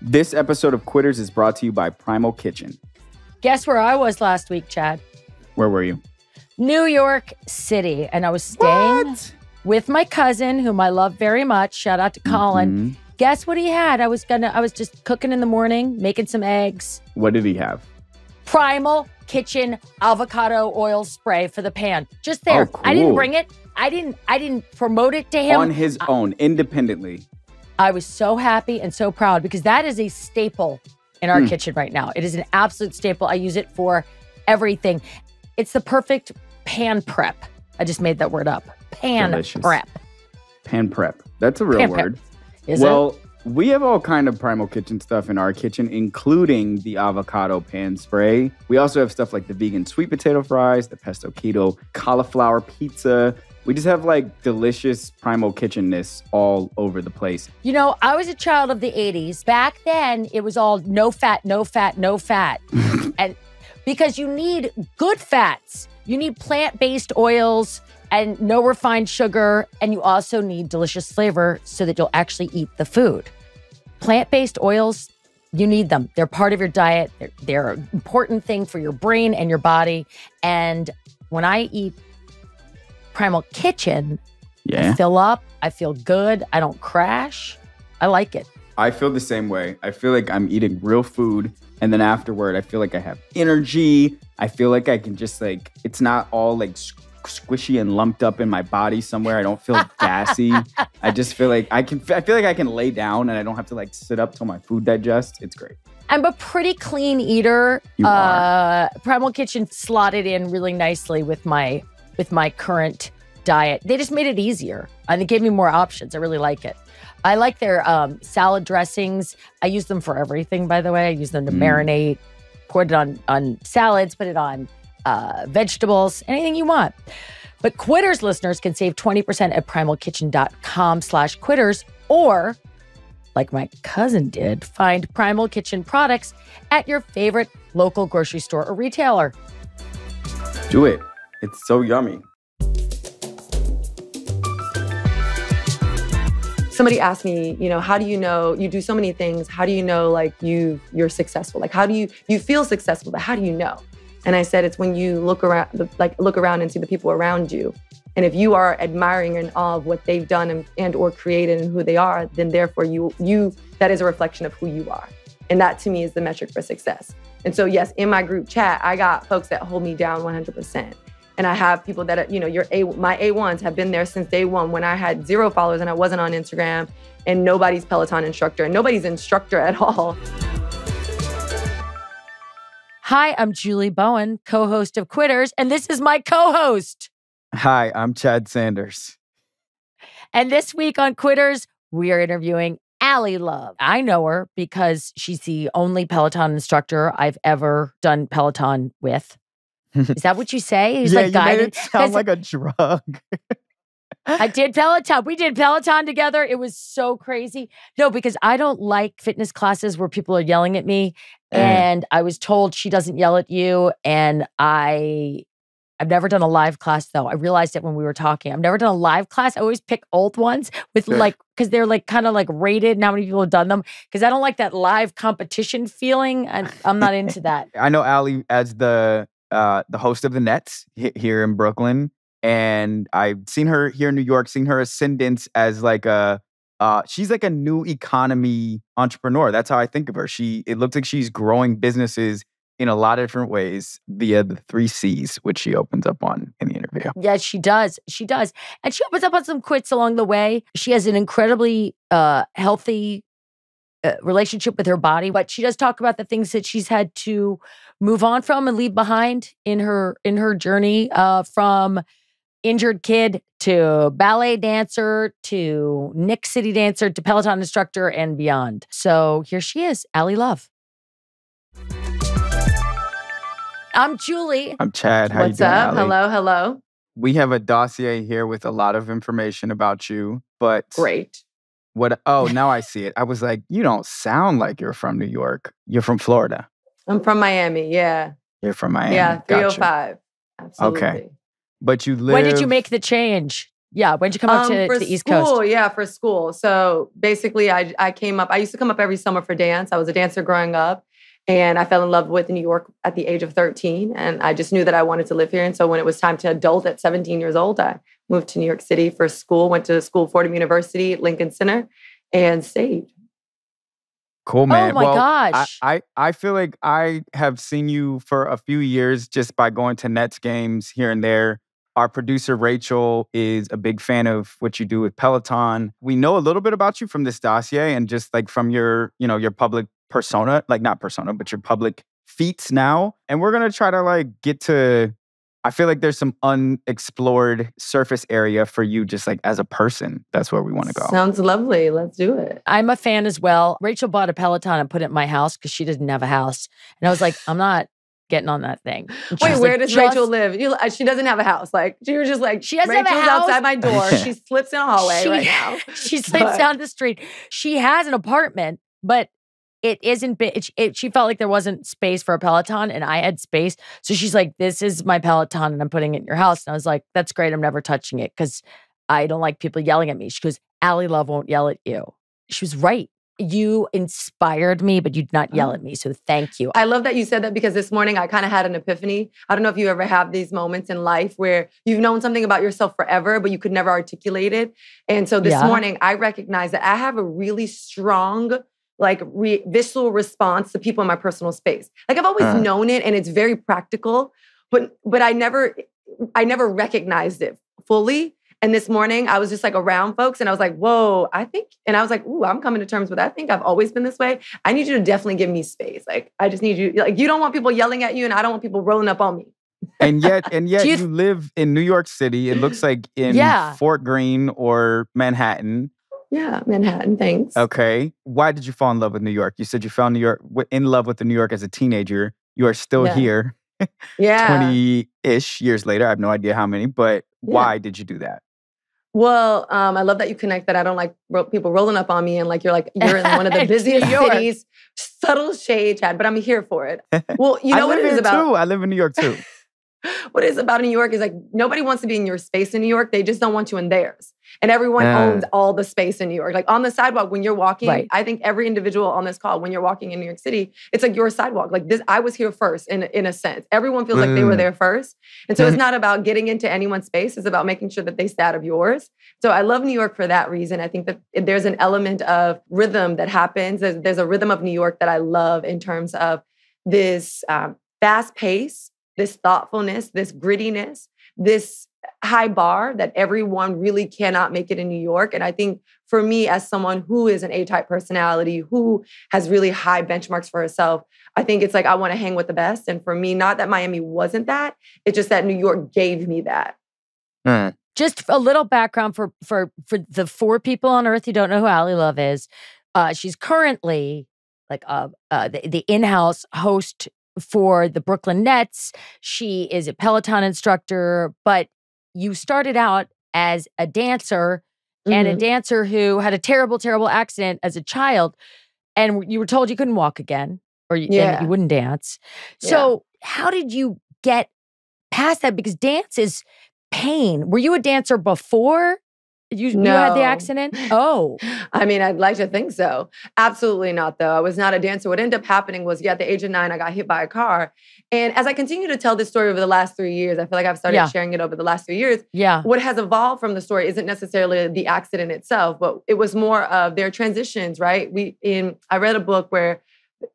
This episode of Quitters is brought to you by Primal Kitchen. Guess where I was last week, Chad? Where were you? New York City. And I was staying with my cousin, whom I love very much. Shout out to Colin. Mm-hmm. Guess what he had? I was just cooking in the morning, making some eggs. What did he have? Primal Kitchen avocado oil spray for the pan. Just there. Oh, cool. I didn't bring it. I didn't promote it to him. On his own, independently. I was so happy and so proud because that is a staple in our kitchen right now. It is an absolute staple. I use it for everything. It's the perfect pan prep. I just made that word up. Pan prep. Pan prep. That's a real word. Is it? We have all kind of Primal Kitchen stuff in our kitchen, including the avocado pan spray. We also have stuff like the vegan sweet potato fries, the pesto keto cauliflower pizza. We just have like delicious Primal Kitchen-ness all over the place. You know, I was a child of the 80s. Back then, it was all no fat, no fat, no fat. And because you need good fats. You need plant-based oils and no refined sugar. And you also need delicious flavor so that you'll actually eat the food. Plant-based oils, you need them. They're part of your diet. They're an important thing for your brain and your body. And when I eat Primal Kitchen, I fill up, I feel good, I don't crash. I like it. I feel the same way. I feel like I'm eating real food, and then afterward, I feel like I have energy. I feel like I can just like, it's not all like squishy and lumped up in my body somewhere. I don't feel gassy. I just feel like I feel like I can lay down and I don't have to like sit up till my food digests. It's great. I'm a pretty clean eater. You are. Primal Kitchen slotted in really nicely with my current diet. They just made it easier and they gave me more options. I really like it. I like their salad dressings. I use them for everything, by the way. I use them to marinate, put it on salads, put it on vegetables, anything you want. But Quitters listeners can save 20% at primalkitchen.com/quitters, or like my cousin did, find Primal Kitchen products at your favorite local grocery store or retailer. Do it. It's so yummy. Somebody asked me, how do you know you do so many things? How do you know like you're successful? Like how do you feel successful, but how do you know? And I said, it's when you look around and see the people around you. And if you are admiring and awe of what they've done and or created and who they are, then therefore you that is a reflection of who you are. And that to me is the metric for success. And so yes, in my group chat, I got folks that hold me down 100%. And I have people that, my A1s have been there since day one when I had 0 followers and I wasn't on Instagram and nobody's Peloton instructor and nobody's instructor at all. Hi, I'm Julie Bowen, co-host of Quitters, and this is my co-host. Hi, I'm Chad Sanders. And this week on Quitters, we are interviewing Allie Love. I know her because she's the only Peloton instructor I've ever done Peloton with. Is that what you say? He's like guided. Made it sound like a drug. I did Peloton. We did Peloton together. It was so crazy. No, because I don't like fitness classes where people are yelling at me. And I was told she doesn't yell at you. And I've never done a live class though. I realized it when we were talking. I've never done a live class. I always pick old ones with because they're like kind of like rated and how many people have done them. Because I don't like that live competition feeling. I'm not into that. I know Allie as the host of the Nets here in Brooklyn. And I've seen her here in New York, seen her ascendance as like she's like a new economy entrepreneur. That's how I think of her. It looks like she's growing businesses in a lot of different ways via the 3 C's, which she opens up on in the interview. Yeah, she does. She does. And she opens up on some quits along the way. She has an incredibly healthy relationship with her body, but she does talk about the things that she's had to move on from and leave behind in her journey from injured kid to ballet dancer to Nick City dancer to Peloton instructor and beyond. So here she is, Allie Love. I'm Julie. I'm Chad. How What's you doing, up? Allie? Hello. We have a dossier here with a lot of information about you, but Great. Now I see it. I was like, you don't sound like you're from New York. You're from Florida. I'm from Miami. Yeah. You're from Miami. Yeah. 305. Gotcha. Absolutely. Okay. But you live... When did you make the change? Yeah, when'd you come up to For the East school, Coast? yeah, for school. So basically, I came up. I used to come up every summer for dance. I was a dancer growing up, and I fell in love with New York at the age of 13. And I just knew that I wanted to live here. And so when it was time to adult at 17 years old, I moved to New York City for school. Went to school, Fordham University, Lincoln Center, and stayed. Cool, man. Oh my Well, gosh. I feel like I have seen you for a few years just by going to Nets games here and there. Our producer, Rachel, is a big fan of what you do with Peloton. We know a little bit about you from this dossier and just like from your, your public persona, like not persona, but your public feats now. And we're going to try to like get to, I feel like there's some unexplored surface area for you just like as a person. That's where we want to go. Sounds lovely. Let's do it. I'm a fan as well. Rachel bought a Peloton and put it in my house because she didn't have a house. And I was like, I'm not getting on that thing. Wait, where does Rachel live? She doesn't have a house. Like, she was just like, she doesn't Rachel's have a house outside my door. She slips in a hallway right now. She slips down the street. She has an apartment, but it isn't big. She felt like there wasn't space for a Peloton and I had space. So she's like, this is my Peloton and I'm putting it in your house. And I was like, that's great. I'm never touching it because I don't like people yelling at me. She goes, Allie Love won't yell at you. She was right. You inspired me, but you did not yell at me. So thank you. I love that you said that because this morning I kind of had an epiphany. I don't know if you ever have these moments in life where you've known something about yourself forever, but you could never articulate it. And so this morning I recognized that I have a really strong visceral response to people in my personal space. Like I've always known it and it's very practical, but I never recognized it fully. And this morning I was just like around folks and I was like, whoa, and I was like, ooh, I'm coming to terms with that. I think I've always been this way. I need you to definitely give me space. Like, I just need you, like, you don't want people yelling at you and I don't want people rolling up on me. And yet you live in New York City. It looks like in Fort Greene or Manhattan. Yeah, Manhattan, thanks. Okay. Why did you fall in love with New York? You said you fell in love with New York as a teenager. You are still here 20-ish years later. I have no idea how many, but why did you do that? Well, I love that you connect that. I don't like people rolling up on me and you're in one of the busiest cities. Subtle shade, Chad, but I'm here for it. Well, you know what it is about? Too. I live in New York too. What it is about New York is like nobody wants to be in your space in New York. They just don't want you in theirs. And everyone owns all the space in New York. Like on the sidewalk when you're walking, I think every individual on this call, when you're walking in New York City, it's like your sidewalk. Like this, I was here first in a sense. Everyone feels like they were there first. And so it's not about getting into anyone's space. It's about making sure that they stay out of yours. So I love New York for that reason. I think that there's an element of rhythm that happens. There's a rhythm of New York that I love in terms of this fast pace, this thoughtfulness, this grittiness, this high bar that everyone really cannot make it in New York. And I think for me, as someone who is an A-type personality, who has really high benchmarks for herself, I think it's like I want to hang with the best. And for me, not that Miami wasn't that, it's just that New York gave me that. Just a little background for the 4 people on earth who don't know who Allie Love is. She's currently like the in-house host for the Brooklyn Nets. She is a Peloton instructor, but you started out as a dancer and a dancer who had a terrible, terrible accident as a child. And you were told you couldn't walk again and you wouldn't dance. So how did you get past that? Because dance is pain. Were you a dancer before you had the accident? Oh. I mean, I'd like to think so. Absolutely not, though. I was not a dancer. What ended up happening was, at the age of 9, I got hit by a car. And as I continue to tell this story over the last 3 years, I feel like I've started sharing it over the last 3 years. Yeah. What has evolved from the story isn't necessarily the accident itself, but it was more of their transitions, right? I read a book where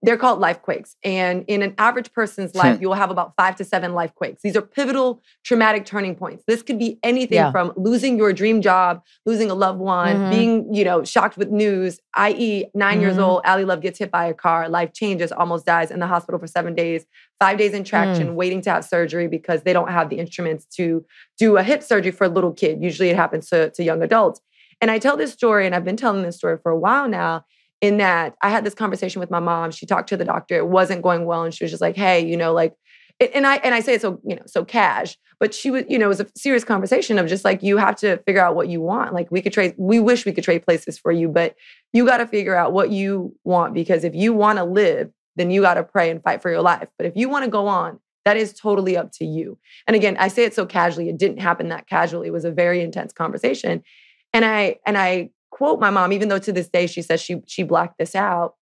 they're called life quakes. And in an average person's life, you will have about 5 to 7 life quakes. These are pivotal, traumatic turning points. This could be anything from losing your dream job, losing a loved one, being, shocked with news, i.e. 9 years old, Allie Love gets hit by a car, life changes, almost dies in the hospital for 7 days, 5 days in traction, waiting to have surgery because they don't have the instruments to do a hip surgery for a little kid. Usually it happens to young adults. And I tell this story, and I've been telling this story for a while now, in that I had this conversation with my mom. She talked to the doctor. It wasn't going well. And she was just like, hey, and I say it so, so cash, but she was, it was a serious conversation of just like, you have to figure out what you want. Like we wish we could trade places for you, but you got to figure out what you want, because if you want to live, then you got to pray and fight for your life. But if you want to go on, That is totally up to you. And again, I say it so casually. It didn't happen that casually. It was a very intense conversation. And I quote my mom, even though to this day she says she blacked this out,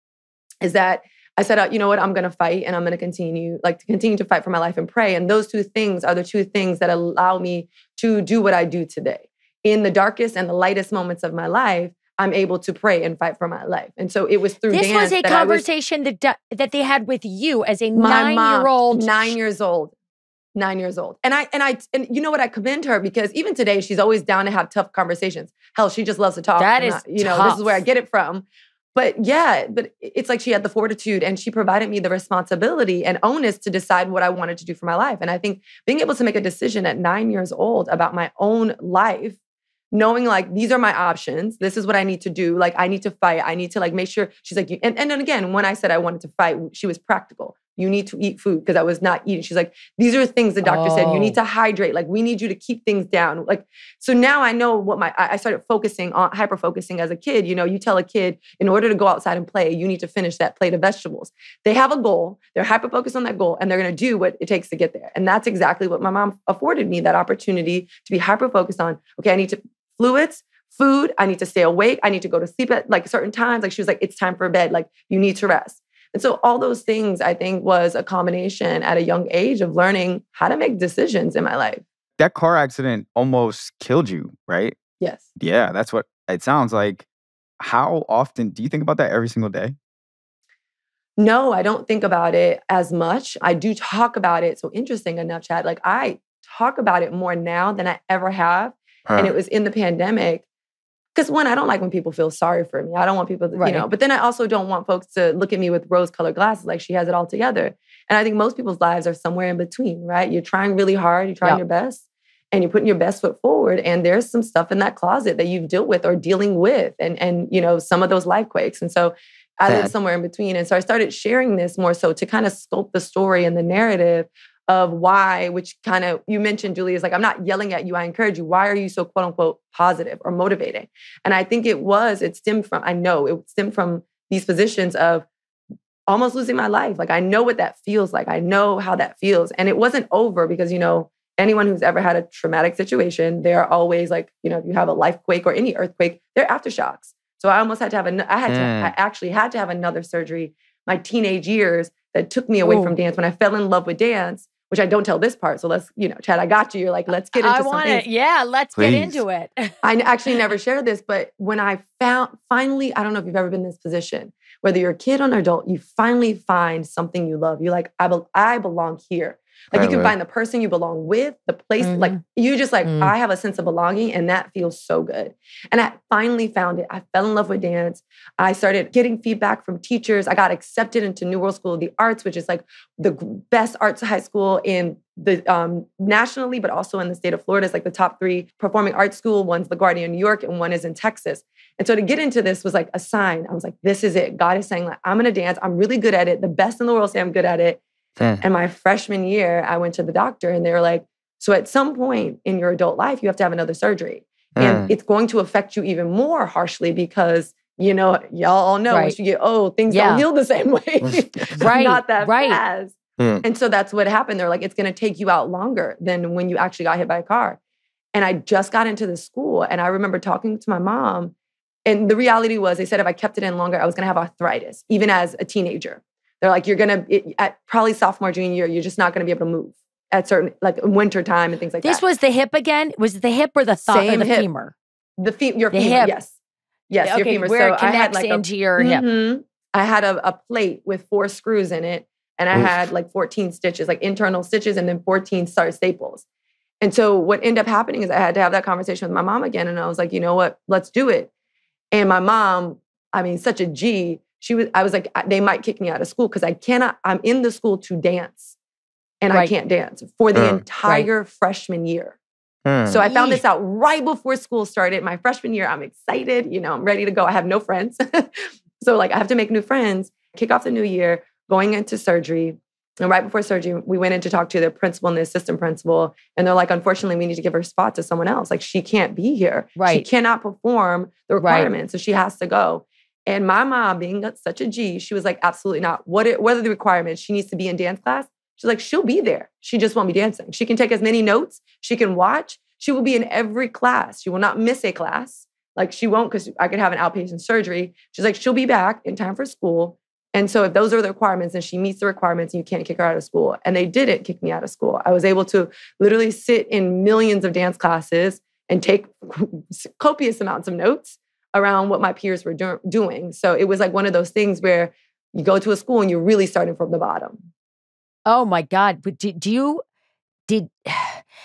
is that I said, you know what, I'm going to fight and I'm going to continue to fight for my life and pray. And those two things are the two things that allow me to do what I do today. In the darkest and the lightest moments of my life, I'm able to pray and fight for my life. And so it was through dance. This was a conversation that they had with you as a 9-year-old. 9 years old. 9 years old. And you know what? I commend her because even today, she's always down to have tough conversations. Hell, she just loves to talk. That is tough. This is where I get it from. But yeah, but it's like she had the fortitude and she provided me the responsibility and onus to decide what I wanted to do for my life. And I think being able to make a decision at 9 years old about my own life, knowing like, these are my options. This is what I need to do. Like, I need to fight. I need to like make sure she's like, and then again, when I said I wanted to fight, she was practical. You need to eat food because I was not eating. She's like, these are things the doctor said. You need to hydrate. Like, we need you to keep things down. Like, so now I know what I started focusing on, hyper-focusing as a kid. You know, you tell a kid, in order to go outside and play, you need to finish that plate of vegetables. They have a goal. They're hyper-focused on that goal, and they're going to do what it takes to get there. And that's exactly what my mom afforded me, that opportunity to be hyper-focused on. Okay, I need to fluids, food. I need to stay awake. I need to go to sleep at like certain times. Like, she was like, it's time for bed. Like, you need to rest. And so all those things, I think, was a combination at a young age of learning how to make decisions in my life. That car accident almost killed you, right? Yes. Yeah, that's what it sounds like. How often do you think about that every single day? No, I don't think about it as much. I do talk about it. So interesting enough, Chad, like I talk about it more now than I ever have. And it was in the pandemic. Because one, I don't like when people feel sorry for me. I don't want people to, Right. but then I also don't want folks to look at me with rose-colored glasses like she has it all together. And I think most people's lives are somewhere in between, right? You're trying really hard, you're trying your best, and you're putting your best foot forward. And there's some stuff in that closet that you've dealt with or dealing with, and some of those life quakes. And so I live somewhere in between. And so I started sharing this more so to kind of sculpt the story and the narrative of why, which kind of, you mentioned, Julie, is like, I'm not yelling at you, I encourage you. Why are you so quote unquote positive or motivating? And I think it stemmed from these positions of almost losing my life. Like, I know what that feels like. I know how that feels. And it wasn't over because, anyone who's ever had a traumatic situation, they're always like, if you have a life quake or any earthquake, they're aftershocks. So I almost had to have I actually had to have another surgery my teenage years that took me away from dance when I fell in love with dance, which I don't tell this part. So let's, Chad, I got you. You're like, let's get into something. Yeah, let's get into it. I actually never shared this, but when I finally, I don't know if you've ever been in this position, whether you're a kid or an adult, you finally find something you love. You're like, I belong here. Like, you can find the person you belong with, the place, like you just like, I have a sense of belonging, and that feels so good. And I finally found it. I fell in love with dance. I started getting feedback from teachers. I got accepted into New World School of the Arts, which is like the best arts high school in the nationally, but also in the state of Florida. It's like the top 3 performing arts school. One's LaGuardia in New York, and one is in Texas. And so to get into this was like a sign. I was like, this is it. God is saying, like, I'm going to dance. I'm really good at it. The best in the world say I'm good at it. And my freshman year, I went to the doctor and they were like, so at some point in your adult life, you have to have another surgery. And it's going to affect you even more harshly because, y'all all know once you get old, things don't heal the same way. Not that fast. And so that's what happened. They're like, it's going to take you out longer than when you actually got hit by a car. And I just got into the school. And I remember talking to my mom. And the reality was, they said if I kept it in longer, I was going to have arthritis, even as a teenager. They're like, at probably sophomore, junior year, you're just not going to be able to move at certain, like winter time and things like that. This was the hip again? Was it the hip or the thigh or the femur? Your femur, yes. Yes, your femur. Where so it connects into your hip. I had a plate with 4 screws in it, and I had like 14 stitches, like internal stitches, and then 14 staples. And so what ended up happening is I had to have that conversation with my mom again. And I was like, you know what? Let's do it. And my mom, such a G, I was like, they might kick me out of school because I'm in the school to dance, and I can't dance for the entire freshman year. So I found this out right before school started. My freshman year, I'm excited. I'm ready to go. I have no friends. So like, I have to make new friends, kick off the new year, going into surgery. And right before surgery, we went in to talk to the principal and the assistant principal. And they're like, unfortunately, we need to give her a spot to someone else. Like, she can't be here. She cannot perform the requirements. So she has to go. And my mom, being such a G, she was like, absolutely not. What are the requirements? She needs to be in dance class. She's like, she'll be there. She just won't be dancing. She can take as many notes. She can watch. She will be in every class. She will not miss a class. Like she won't, because I could have an outpatient surgery. She's like, she'll be back in time for school. And so if those are the requirements and she meets the requirements, you can't kick her out of school. And they didn't kick me out of school. I was able to literally sit in millions of dance classes and take copious amounts of notes around what my peers were doing. So it was like one of those things where you go to a school and you're really starting from the bottom. Oh my God. But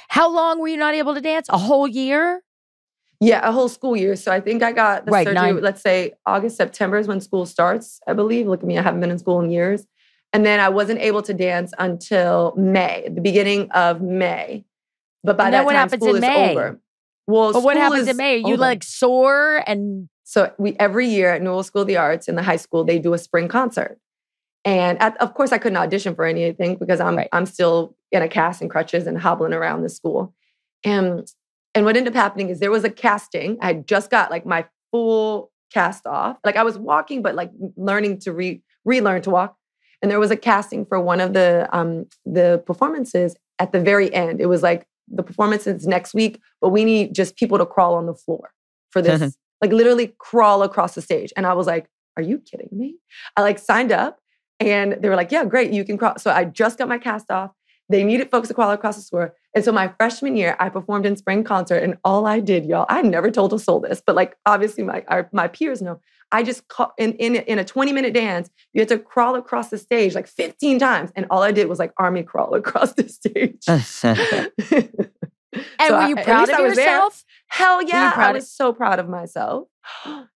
how long were you not able to dance? A whole year? Yeah, a whole school year. So I think I got the surgery, 9. let's say August, September is when school starts, I believe. Look at me, I haven't been in school in years. And then I wasn't able to dance until May, the beginning of May. But by that time, school is over. Well, but what happens in May? You like sore and... So every year at Newell School of the Arts in the high school, they do a spring concert. And of course, I couldn't audition for anything because I'm still in a cast and crutches and hobbling around the school. And what ended up happening is there was a casting. I had just got like my full cast off. Like I was walking, but like learning to relearn to walk. And there was a casting for one of the performances at the very end. It was like the performance is next week, but we need just people to crawl on the floor for this, like literally crawl across the stage. And I was like, are you kidding me? I like signed up and they were like, yeah, great, you can crawl. So I just got my cast off. They needed folks to crawl across the floor. And so my freshman year, I performed in spring concert and all I did, y'all, I never told a soul this, but like obviously my peers know, I just in a 20-minute dance, you had to crawl across the stage like 15 times. And all I did was like army crawl across the stage. And were you proud of yourself? Hell yeah. I was so proud of myself.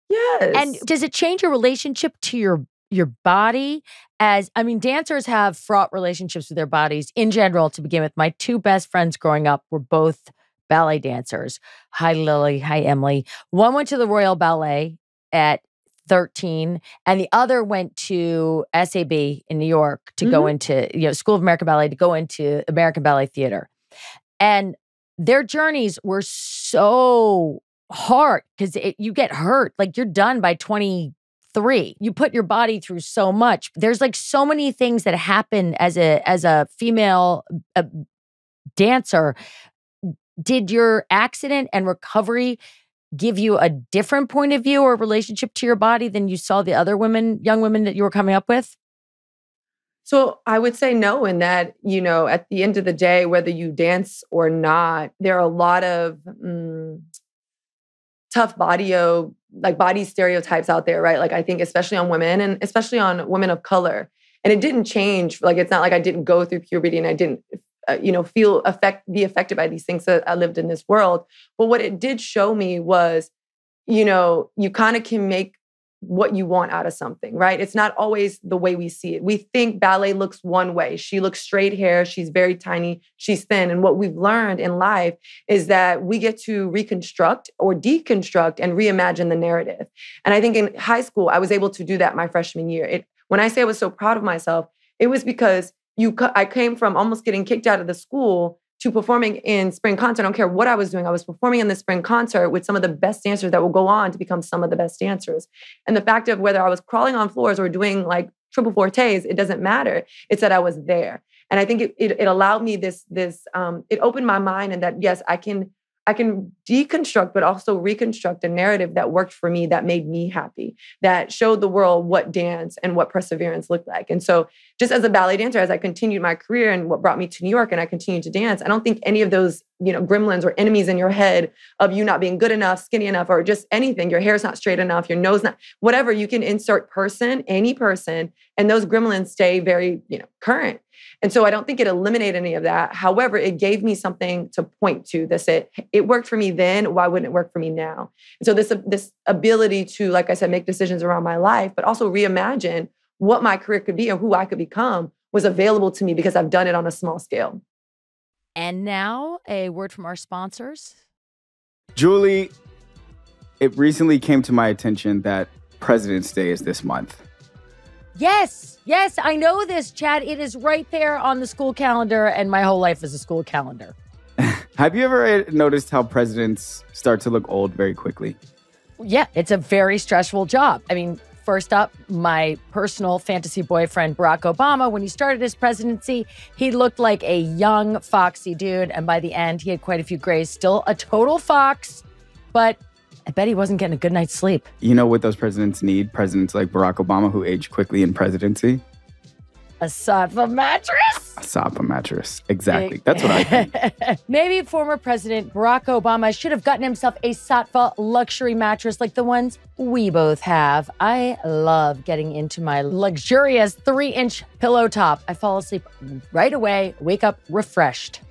Yes. And does it change your relationship to your body? Dancers have fraught relationships with their bodies in general to begin with. My 2 best friends growing up were both ballet dancers. Hi, Lily. Hi, Emily. One went to the Royal Ballet at 13, and the other went to SAB in New York to go into, School of American Ballet, to go into American Ballet Theater. And their journeys were so hard because you get hurt. Like you're done by 23. You put your body through so much. There's like so many things that happen as a female dancer. Did your accident and recovery give you a different point of view or relationship to your body than you saw the other young women that you were coming up with? So I would say no, in that, at the end of the day, whether you dance or not, there are a lot of tough body stereotypes out there, right? Like I think especially on women and especially on women of color. And it didn't change. Like it's not like I didn't go through puberty and I didn't, be affected by these things that I lived in this world. But what it did show me was, you kind of can make what you want out of something, right? It's not always the way we see it. We think ballet looks one way. She looks straight hair. She's very tiny. She's thin. And what we've learned in life is that we get to reconstruct or deconstruct and reimagine the narrative. And I think in high school, I was able to do that my freshman year. When I say I was so proud of myself, it was because I came from almost getting kicked out of the school to performing in spring concert. I don't care what I was doing. I was performing in the spring concert with some of the best dancers that will go on to become some of the best dancers. And the fact of whether I was crawling on floors or doing like triple fortes, it doesn't matter. It's that I was there. And I think it allowed me it opened my mind, and that, yes, I can deconstruct, but also reconstruct a narrative that worked for me, that made me happy, that showed the world what dance and what perseverance looked like. And so just as a ballet dancer, as I continued my career and what brought me to New York and I continued to dance, I don't think any of those, gremlins or enemies in your head of you not being good enough, skinny enough, or just anything, your hair's not straight enough, your nose not, whatever, you can insert any person, and those gremlins stay very, current. And so I don't think it eliminated any of that. However, it gave me something to point to that said, it worked for me then, why wouldn't it work for me now? And so this ability to, like I said, make decisions around my life, but also reimagine what my career could be or who I could become was available to me because I've done it on a small scale. And now a word from our sponsors. Julie, it recently came to my attention that President's Day is this month. Yes, I know this, Chad. It is right there on the school calendar, and my whole life is a school calendar. Have you ever noticed how presidents start to look old very quickly? Yeah, it's a very stressful job. First up, my personal fantasy boyfriend, Barack Obama. When he started his presidency, he looked like a young, foxy dude. And by the end, he had quite a few grays. Still a total fox, but I bet he wasn't getting a good night's sleep. You know what those presidents need? Presidents like Barack Obama who aged quickly in presidency? A sofa mattress? A sofa mattress. Exactly. That's what I think. Maybe former President Barack Obama should have gotten himself a Sattva luxury mattress like the ones we both have. I love getting into my luxurious 3-inch pillow top. I fall asleep right away, wake up refreshed.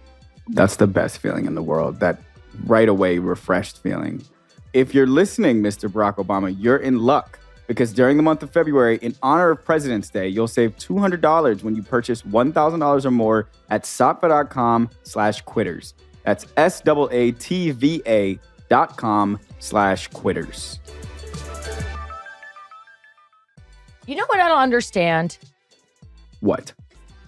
That's the best feeling in the world, that right away refreshed feeling. If you're listening, Mr. Barack Obama, you're in luck. Because during the month of February, in honor of President's Day, you'll save $200 when you purchase $1,000 or more at saatva.com/quitters. That's SAATVA.com/quitters. You know what I don't understand? What?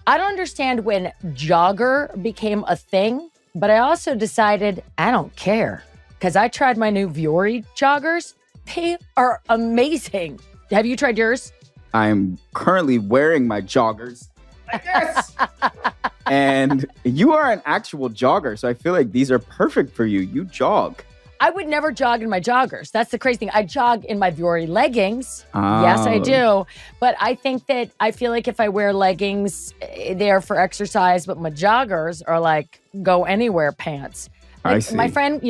I don't understand when jogger became a thing, but I also decided I don't care. Because I tried my new Vuori joggers. They are amazing. Have you tried yours? I'm currently wearing my joggers. Yes. And you are an actual jogger, so I feel like these are perfect for you. You jog. I would never jog in my joggers. That's the crazy thing. I jog in my Vuori leggings. Oh. Yes, I do. But I think that I feel like if I wear leggings, they're for exercise, but my joggers are like go anywhere pants. Like I see. My friend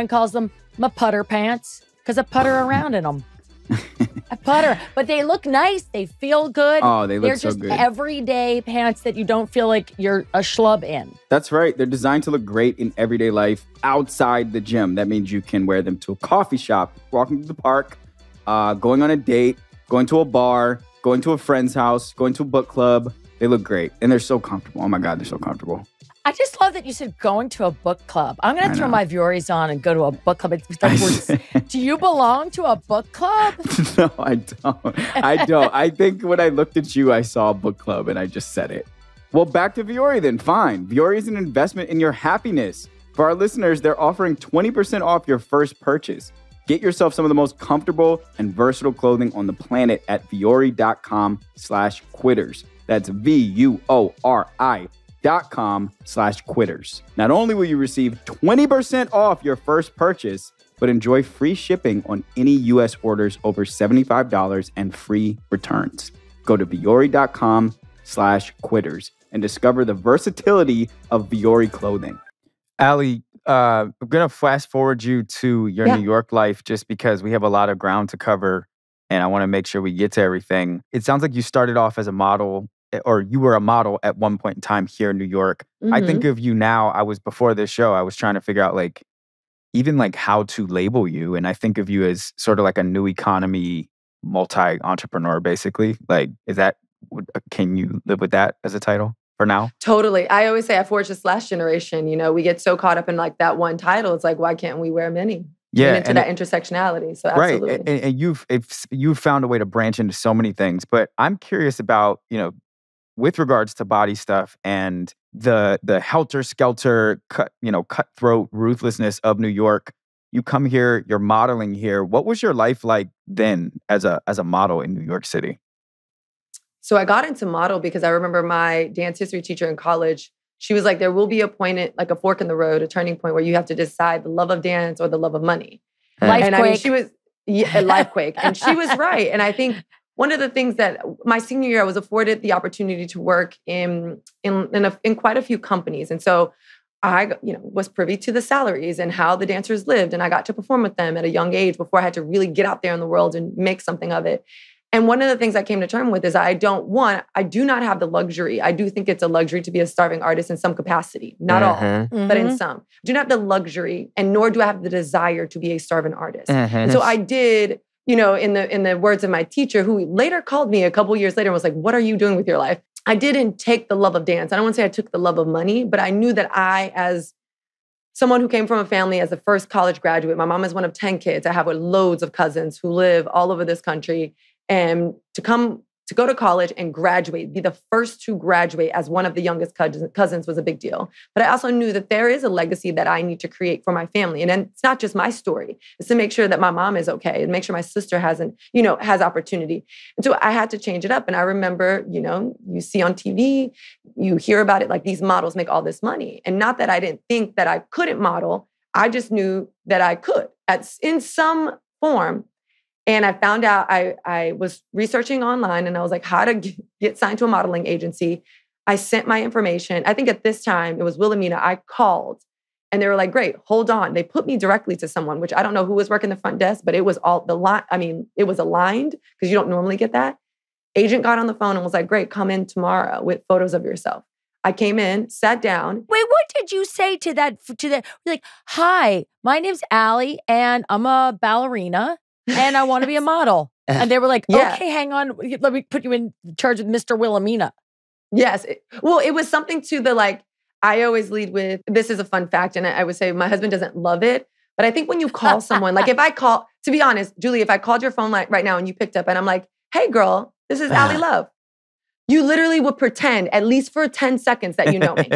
calls them my putter pants. Because I putter around in them. I putter. But they look nice. They feel good. Oh, they look so good. They're just everyday pants that you don't feel like you're a schlub in. That's right. They're designed to look great in everyday life outside the gym. That means you can wear them to a coffee shop, walking to the park, going on a date, going to a bar, going to a friend's house, going to a book club. They look great. And they're so comfortable. Oh my God, they're so comfortable. I just love that you said going to a book club. I'm going to throw my Vuoris on and go to a book club. Do you belong to a book club? No, I don't. I think when I looked at you, I saw a book club and I just said it. Well, back to Vuori then. Fine. Vuori is an investment in your happiness. For our listeners, they're offering 20% off your first purchase. Get yourself some of the most comfortable and versatile clothing on the planet at vuori.com/quitters. That's VUORI.com/quitters. Not only will you receive 20% off your first purchase, but enjoy free shipping on any U.S. orders over $75 and free returns. Go to vuori.com/quitters and discover the versatility of Vuori clothing. Allie, I'm going to fast forward you to your New York life just because we have a lot of ground to cover and I want to make sure we get to everything. It sounds like you started off as a model, or you were a model at one point in time here in New York. Mm-hmm. I think of you now, before this show, I was trying to figure out even how to label you. And I think of you as sort of like a new economy multi-entrepreneur, basically. Can you live with that as a title for now? Totally. I always say I forged this last generation. We get so caught up in that one title. It's like, why can't we wear many? Yeah. Into that intersectionality. So absolutely. Right. And you've found a way to branch into so many things. But I'm curious about, with regards to body stuff and the helter-skelter, cutthroat ruthlessness of New York. You come here, you're modeling here. What was your life like then as a model in New York City? So I got into model because I remember my dance history teacher in college. She was like, there will be a point, like a fork in the road, a turning point where you have to decide the love of dance or the love of money. Lifequake. She was a lifequake. And she was right. And I think one of the things that my senior year, I was afforded the opportunity to work in quite a few companies. And so I was privy to the salaries and how the dancers lived. And I got to perform with them at a young age before I had to really get out there in the world and make something of it. And one of the things I came to terms with is I do not have the luxury. I do think it's a luxury to be a starving artist in some capacity. Not all, but in some. I do not have the luxury, and nor do I have the desire to be a starving artist. And so I did, in the words of my teacher, who later called me a couple years later and was like, what are you doing with your life? I didn't take the love of dance. I don't want to say I took the love of money, but I knew that I, as someone who came from a family as the first college graduate, my mom is one of 10 kids. I have loads of cousins who live all over this country. And to come to go to college and graduate, be the first to graduate as one of the youngest cousins was a big deal. But I also knew that there is a legacy that I need to create for my family. And then it's not just my story. It's to make sure that my mom is okay and make sure my sister has opportunity. And so I had to change it up. And I remember, you see on TV, you hear about it, like these models make all this money. And not that I didn't think that I couldn't model. I just knew that I could in some form. And I found out I was researching online and I was like, how to get signed to a modeling agency. I sent my information. I think at this time, it was Wilhelmina. I called and they were like, great, hold on. They put me directly to someone, which I don't know who was working the front desk, but it was it was aligned because you don't normally get that. Agent got on the phone and was like, great, come in tomorrow with photos of yourself. I came in, sat down. Wait, what did you say to that? Like, hi, my name's Allie and I'm a ballerina. And I want to be a model. And they were like, okay, hang on. Let me put you in charge with Mr. Wilhelmina. Yes. It was something to the I always lead with, this is a fun fact. And I would say my husband doesn't love it. But I think when you call someone, to be honest, Julie, if I called your phone right now and you picked up and I'm like, hey girl, this is Allie Love. You literally would pretend, at least for 10 seconds, that you know me.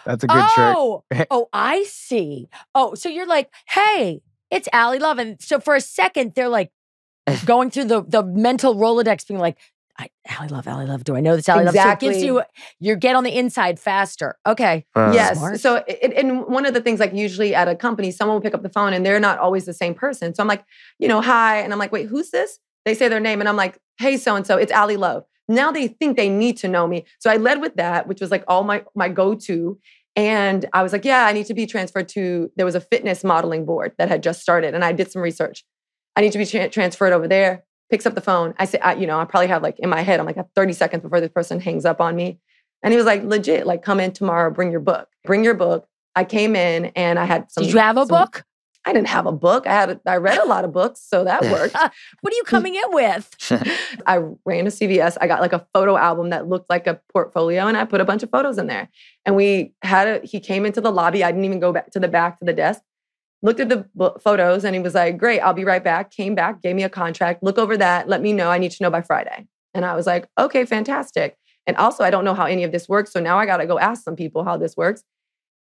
That's a good trick. Oh, I see. Oh, so you're like, hey, it's Allie Love. And so for a second, they're like going through the mental Rolodex being like, Allie Love. Do I know this Allie Love? So it gives you get on the inside faster. Okay. Yes. Smart. So and one of the things, usually at a company, someone will pick up the phone and they're not always the same person. So I'm like, hi. And I'm like, wait, who's this? They say their name and I'm like, hey, so-and-so, it's Allie Love. Now they think they need to know me. So I led with that, which was all my go-to. And I was like, yeah, I need to be transferred there was a fitness modeling board that had just started. And I did some research. I need to be transferred over there. Picks up the phone. I say, I probably have in my head, I'm I have 30 seconds before this person hangs up on me. And he was like, legit, come in tomorrow, bring your book. I came in and I had some. Did you have a book? I didn't have a book. I read a lot of books, so that worked. What are you coming in with? I ran a CVS. I got a photo album that looked like a portfolio, and I put a bunch of photos in there. And he came into the lobby. I didn't even go back to the desk. Looked at the photos, and he was like, great, I'll be right back. Came back, gave me a contract. Look over that. Let me know. I need to know by Friday. And I was like, okay, fantastic. And also, I don't know how any of this works. So now I got to go ask some people how this works.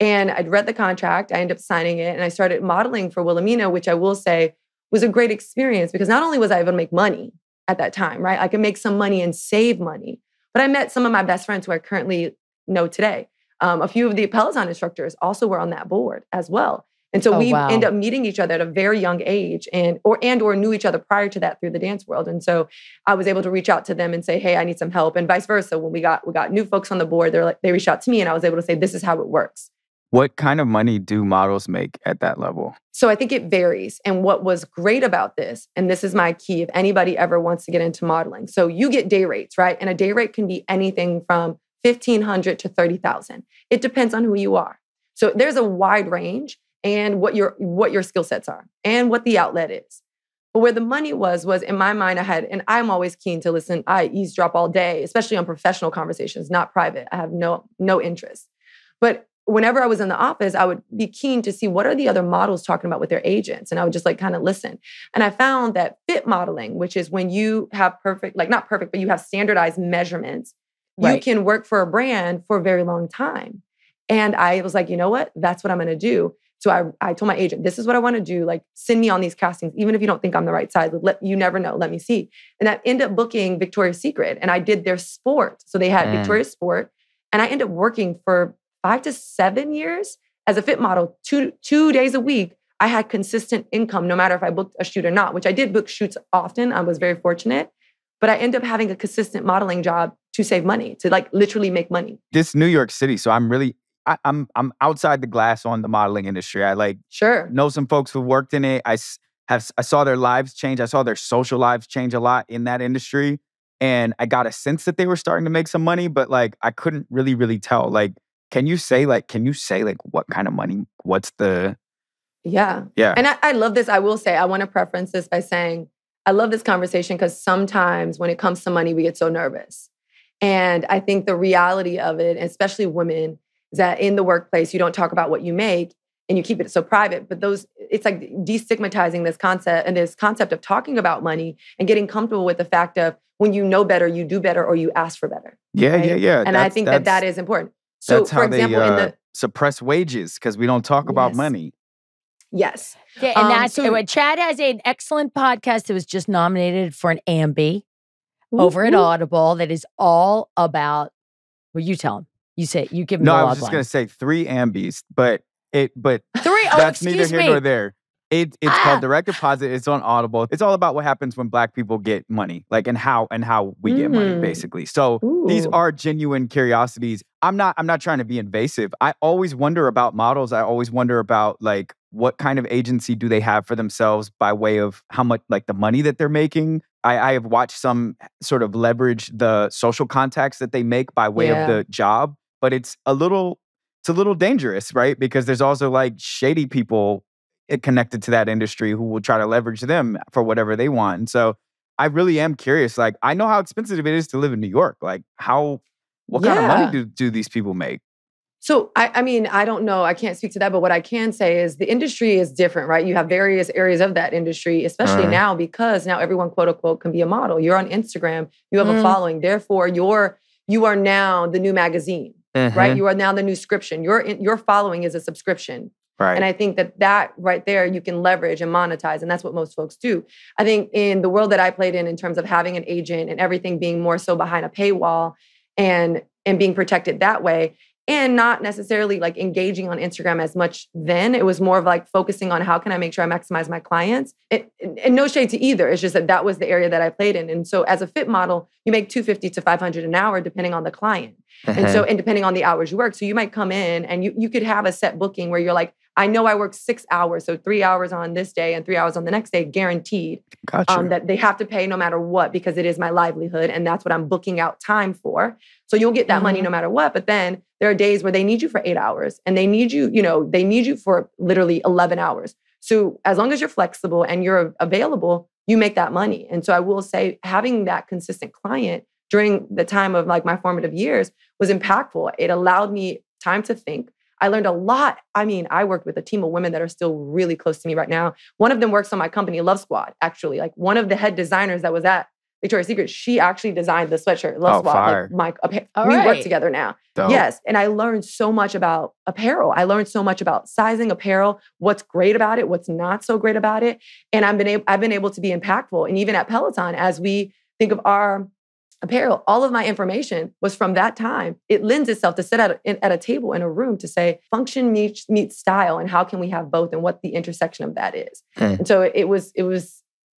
And I'd read the contract. I ended up signing it. And I started modeling for Wilhelmina, which I will say was a great experience because not only was I able to make money at that time, right? I could make some money and save money. But I met some of my best friends who I currently know today. A few of the Peloton instructors also were on that board as well. And so we end up meeting each other at a very young age or knew each other prior to that through the dance world. And so I was able to reach out to them and say, hey, I need some help. And vice versa. When we got new folks on the board, they reached out to me and I was able to say, this is how it works. What kind of money do models make at that level? So I think it varies. And what was great about this, and this is my key if anybody ever wants to get into modeling. So you get day rates, right? And a day rate can be anything from $1,500 to $30,000. It depends on who you are. So there's a wide range and what your skill sets are and what the outlet is. But where the money was in my mind, and I'm always keen to listen. I eavesdrop all day, especially on professional conversations, not private. I have no interest. But whenever I was in the office, I would be keen to see what are the other models talking about with their agents. And I would just kind of listen. And I found that fit modeling, which is when you have not perfect, but you have standardized measurements, right. You can work for a brand for a very long time. And I was like, you know what? That's what I'm going to do. So I told my agent, this is what I want to do. Send me on these castings, even if you don't think I'm the right size. You never know. Let me see. And I ended up booking Victoria's Secret. And I did their sport. So they had Victoria's Sport. And I ended up working for 5 to 7 years as a fit model, two days a week. I had consistent income, no matter if I booked a shoot or not, which I did book shoots often. I was very fortunate, but I ended up having a consistent modeling job to save money, to literally make money. This New York City. So I'm outside the glass on the modeling industry. I know some folks who worked in it. I saw their lives change. I saw their social lives change a lot in that industry. And I got a sense that they were starting to make some money, but I couldn't really tell. Can you say what kind of money? What's the... Yeah. And I love this. I will say, I want to preference this by saying, I love this conversation because sometimes when it comes to money, we get so nervous. And I think the reality of it, especially women, is that in the workplace, you don't talk about what you make. and you keep it so private. But it's like destigmatizing this concept of talking about money and getting comfortable with the fact of when you know better, you do better, or you ask for better. Yeah, right? yeah. And I think that is important. So, that's for how example, they suppress wages because we don't talk about money. Yes. Okay, and that's Chad has an excellent podcast that was just nominated for an AMB over at Audible that is all about, well, you tell him. You say, you give him No, the I log was just line. going to say 3 AMBs, but three. that's neither here nor there. It's called Direct Deposit. It's on Audible. It's all about what happens when Black people get money, like and how we get money, basically. So these are genuine curiosities. I'm not trying to be invasive. I always wonder about models. I always wonder about like what kind of agency do they have for themselves by way of how much like the money that they're making. I have watched some sort of leverage the social contacts that they make by way of the job, but it's a little dangerous, right? Because there's also like shady people connected to that industry who will try to leverage them for whatever they want. And so I really am curious. Like, I know how expensive it is to live in New York. Like, what kind of money do these people make? So, I mean, I don't know. I can't speak to that. But what I can say is the industry is different, right? You have various areas of that industry, especially now because now everyone, quote unquote, can be a model. You're on Instagram. You have a following. Therefore, you are now the new magazine, right? You are now the new subscription. Your following is a subscription. Right. And I think that right there you can leverage and monetize. And that's what most folks do. I think in the world that I played in terms of having an agent and everything being more so behind a paywall and being protected that way, and not necessarily like engaging on Instagram as much then. It was more of like focusing on how can I make sure I maximize my clients. And no shade to either. It's just that was the area that I played in. And so as a fit model, you make $250 to $500 an hour depending on the client. And depending on the hours you work. So you might come in and you could have a set booking where you're like, I know I work 6 hours. So 3 hours on this day and 3 hours on the next day, guaranteed. Gotcha. That they have to pay no matter what because it is my livelihood. And that's what I'm booking out time for. So you'll get that money no matter what. But then there are days where they need you for 8 hours and they need you for literally 11 hours. So as long as you're flexible and you're available, you make that money. And so I will say having that consistent client during the time of like my formative years was impactful. It allowed me time to think. I learned a lot. I mean, I worked with a team of women that are still really close to me right now. One of them works on my company, Love Squad, actually. Like one of the head designers that was at Victoria's Secret, she actually designed the sweatshirt, Love Squad. Fire. Like we work together now. Dope. Yes. And I learned so much about apparel. I learned so much about sizing apparel, what's great about it, what's not so great about it. And I've been able to be impactful. And even at Peloton, as we think of our apparel, all of my information was from that time. It lends itself to sit at a table in a room to say function meets style and how can we have both and what the intersection of that is. And so it was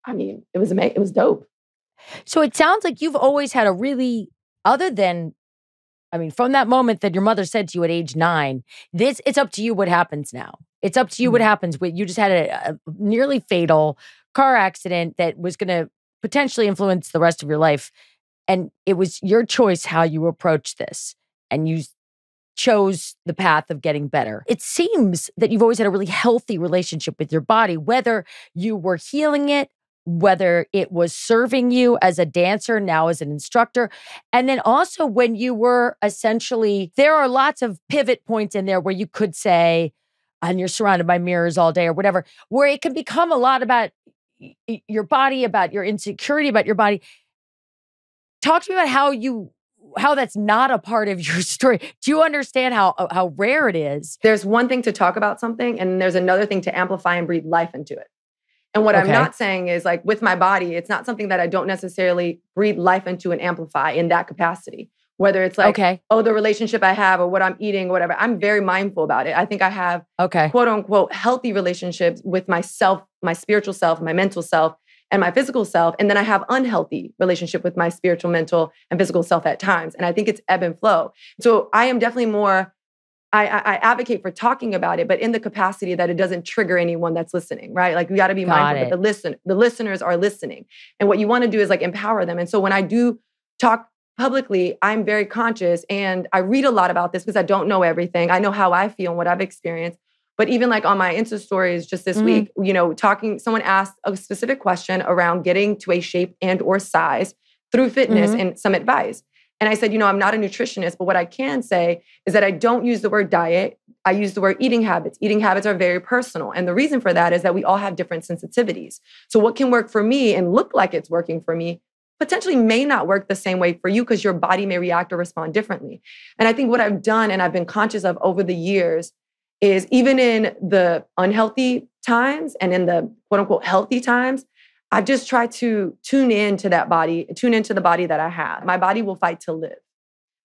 amazing. It was dope. So it sounds like you've always had a really, other than, from that moment that your mother said to you at age 9, it's up to you what happens now. It's up to you what happens. You just had a nearly fatal car accident that was going to potentially influence the rest of your life. And it was your choice how you approach this. And you chose the path of getting better. It seems that you've always had a really healthy relationship with your body, whether you were healing it, whether it was serving you as a dancer, now as an instructor. And then also when you were essentially, there are lots of pivot points in there where you could say, and you're surrounded by mirrors all day or whatever, where it can become a lot about your body, about your insecurity, about your body. Talk to me about how that's not a part of your story. Do you understand how rare it is? There's one thing to talk about something, and there's another thing to amplify and breathe life into it. And what I'm not saying is like with my body, it's not something that I don't necessarily breathe life into and amplify in that capacity. Whether it's like, the relationship I have or what I'm eating or whatever, I'm very mindful about it. I think I have quote unquote healthy relationships with myself, my spiritual self, my mental self, and my physical self. And then I have unhealthy relationship with my spiritual, mental, and physical self at times. And I think it's ebb and flow. So I am definitely more, I advocate for talking about it, but in the capacity that it doesn't trigger anyone that's listening, right? Like we got to be mindful that the listeners are listening. And what you want to do is like empower them. And so when I do talk publicly, I'm very conscious and I read a lot about this because I don't know everything. I know how I feel and what I've experienced. But even like on my Insta stories just this week, someone asked a specific question around getting to a shape and or size through fitness and some advice. And I said, I'm not a nutritionist, but what I can say is that I don't use the word diet. I use the word eating habits. Eating habits are very personal. And the reason for that is that we all have different sensitivities. So what can work for me and look like it's working for me potentially may not work the same way for you because your body may react or respond differently. And I think what I've done and I've been conscious of over the years is even in the unhealthy times and in the quote unquote healthy times, I've just tried to tune into the body that I have. My body will fight to live.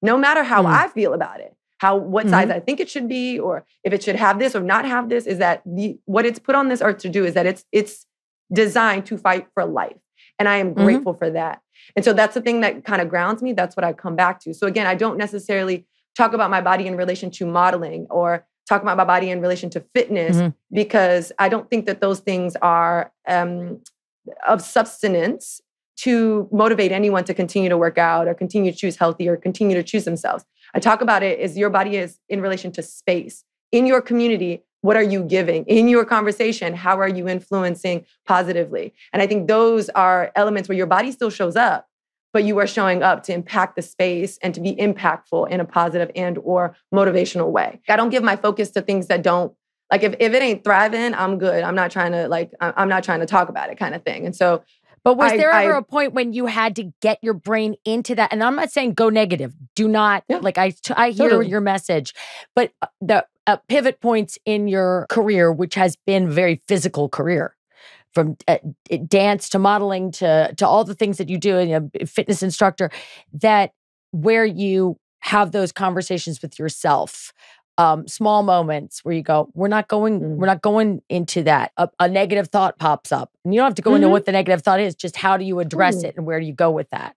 No matter how I feel about it, what size I think it should be, or if it should have this or not have this, is that what it's put on this earth to do is that it's designed to fight for life. And I am grateful for that. And so that's the thing that kind of grounds me. That's what I come back to. So again, I don't necessarily talk about my body in relation to modeling or talk about my body in relation to fitness because I don't think that those things are of substance to motivate anyone to continue to work out or continue to choose healthy or continue to choose themselves. I talk about it as your body is in relation to space. In your community, what are you giving? In your conversation, how are you influencing positively? And I think those are elements where your body still shows up, but you are showing up to impact the space and to be impactful in a positive and or motivational way. I don't give my focus to things that don't, like if it ain't thriving, I'm good. I'm not trying to talk about it kind of thing. And so but was there ever a point when you had to get your brain into that? And I'm not saying go negative. Do not, I hear your message, but the pivot points in your career, which has been a very physical career, from dance to modeling to all the things that you do, and a fitness instructor, that where you have those conversations with yourself, small moments where you go, we're not going into that. A negative thought pops up, and you don't have to go into what the negative thought is. Just how do you address it, and where do you go with that?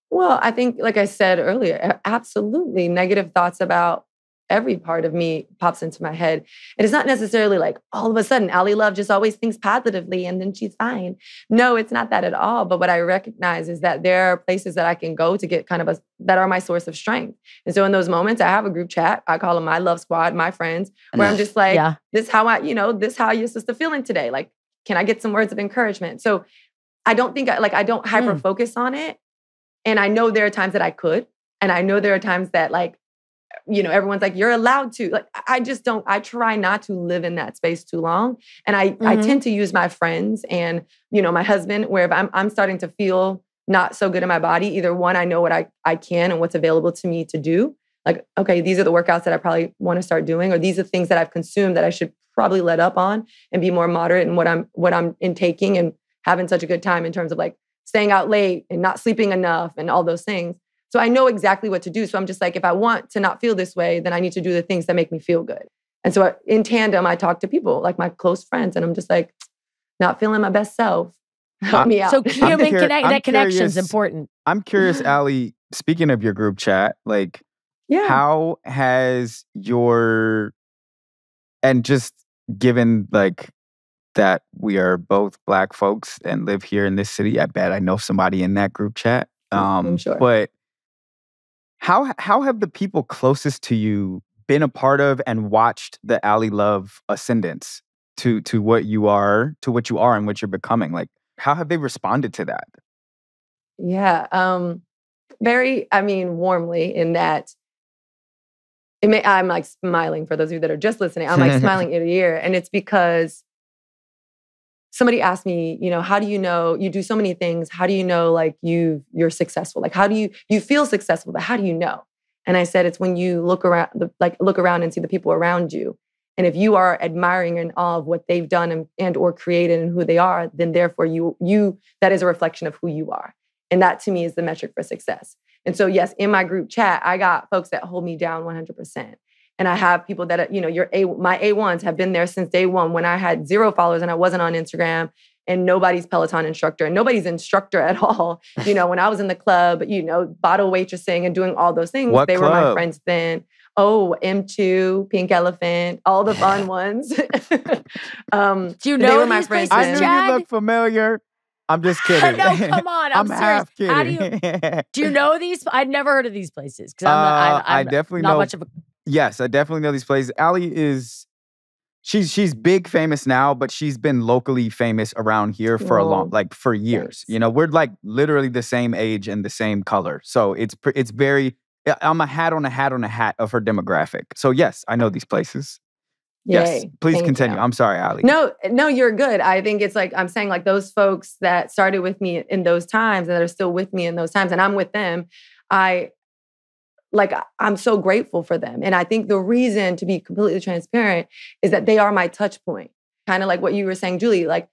Well, I think, like I said earlier, absolutely negative thoughts about every part of me pops into my head. And it's not necessarily like all of a sudden, Allie Love just always thinks positively and then she's fine. No, it's not that at all. But what I recognize is that there are places that I can go to get that are my source of strength. And so in those moments, I have a group chat. I call them my love squad, my friends, where I'm just like, this how your sister feeling today? Like, can I get some words of encouragement? So I don't think I don't hyper focus on it. And I know there are times that I could. And I know there are times that everyone's like, you're allowed to. Like, I try not to live in that space too long. And I tend to use my friends and, my husband, where if I'm starting to feel not so good in my body, either one, I know what I can and what's available to me to do. Like, okay, these are the workouts that I probably want to start doing, or these are things that I've consumed that I should probably let up on and be more moderate in what I'm intaking and having such a good time in terms of like staying out late and not sleeping enough and all those things. So I know exactly what to do. So I'm just like, if I want to not feel this way, then I need to do the things that make me feel good. And so in tandem, I talk to people like my close friends, and I'm just like, not feeling my best self. Help me out. So human connection is important. I'm curious, Allie, speaking of your group chat, how has and just given that we are both Black folks and live here in this city, I bet I know somebody in that group chat. I'm sure. But how have the people closest to you been a part of and watched the Allie Love ascendance to what you are, and what you're becoming? Like, how have they responded to that? Yeah, very, warmly, in that I'm like smiling for those of you that are just listening. I'm like smiling ear to ear. And it's because somebody asked me, how do you know you do so many things? How do you know you're successful? Like, how do you feel successful, but how do you know? And I said, it's when you look around and see the people around you. And if you are admiring and awe of what they've done and or created and who they are, then therefore you that is a reflection of who you are. And that to me is the metric for success. And so yes, in my group chat, I got folks that hold me down 100%. And I have people that, my A1s have been there since day one when I had 0 followers and I wasn't on Instagram, and nobody's Peloton instructor and nobody's instructor at all. When I was in the club, bottle waitressing and doing all those things, What they club? were my friends then. Oh, M2, Pink Elephant, all the fun ones. Do you know my these friends places, I knew Chad? you looked familiar. I'm just kidding. No, come on. I'm serious. half kidding. How do you know these? I'd never heard of these places because I definitely not know. much of a. Yes, I definitely know these places. Allie is, She's big famous now, but she's been locally famous around here for for years. Thanks. You know, we're like literally the same age and the same color. So it's very, I'm a hat on a hat on a hat of her demographic. So yes, I know these places. Yay. Yes, please Thank continue. you. I'm sorry, Ali. No, you're good. I think it's like, I'm saying like those folks that started with me in those times and that are still with me in those times, and I'm with them, I'm so grateful for them. And I think the reason, to be completely transparent, is that they are my touch point. Kind of like what you were saying, Julie, like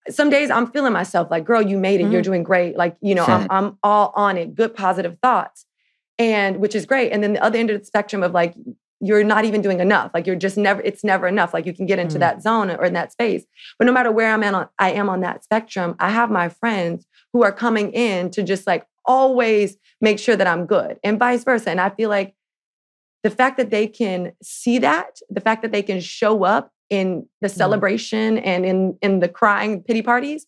some days I'm feeling myself like, girl, you made it. You're doing great. Like, you know, I'm all on it. Good, positive thoughts. And which is great. And then the other end of the spectrum of like, you're not even doing enough. Like you're just it's never enough. Like you can get into that zone or in that space. But no matter where I am on that spectrum, I have my friends who are coming in to just like always make sure that I'm good and vice versa. And I feel like the fact that they can see that, the fact that they can show up in the celebration and in the crying pity parties,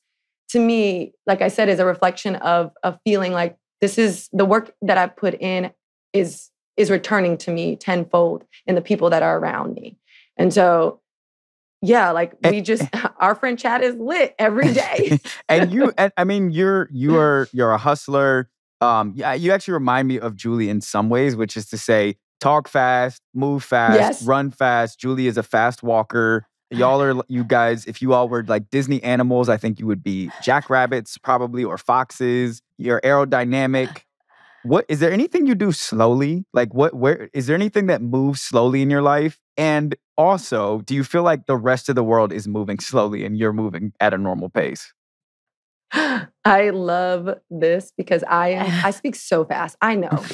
to me, like I said, is a reflection of feeling like this is the work that I've put in is returning to me tenfold in the people that are around me. And so, yeah, like our friend chat is lit every day. I mean, you're a hustler. Yeah, you actually remind me of Julie in some ways, which is to say, talk fast, move fast, run fast. Julie is a fast walker. You guys, if you all were like Disney animals, I think you would be jackrabbits probably, or foxes. You're aerodynamic. Is there anything you do slowly? Like where is there anything that moves slowly in your life? And also, do you feel like the rest of the world is moving slowly and you're moving at a normal pace? I love this because I speak so fast. I know.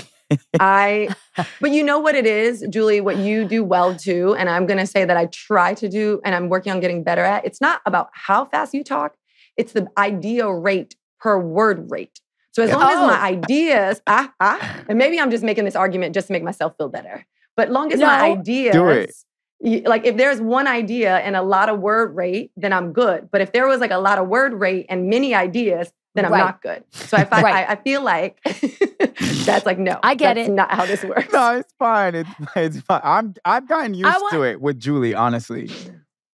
But you know what it is, Julie, what you do well too, and I'm going to say that I try to do and I'm working on getting better at. It's not about how fast you talk. It's the idea rate per word rate. So as long as my ideas, and maybe I'm just making this argument just to make myself feel better. But long as my ideas, like if there's one idea and a lot of word rate, then I'm good. But if there was like a lot of word rate and many ideas, then I'm not good. So I feel like that's like, no, I get that's it. not how this works. No, it's fine. It's fine. I've gotten used to it with Julie, honestly.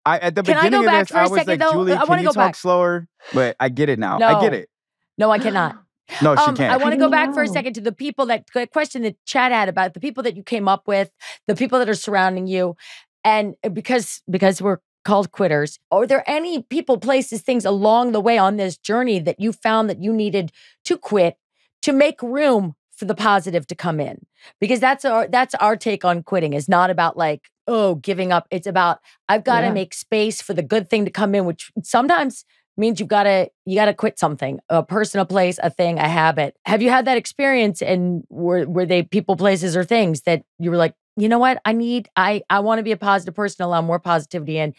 At the beginning of this, I was like, Julie, can you talk slower? But I get it now. No. I get it. No, I cannot. No, she can't. I want to go back for a second to the people that question that chat had about the people that you came up with, the people that are surrounding you. And because we're called quitters, are there any people, places, things along the way on this journey that you found that you needed to quit to make room for the positive to come in? Because that's our take on quitting. Is not about like, oh, giving up. It's about, I've got to make space for the good thing to come in, which sometimes means you gotta quit something, a person, a place, a thing, a habit. Have you had that experience? And were they people, places, or things that you were like, you know what, I want to be a positive person, allow more positivity, and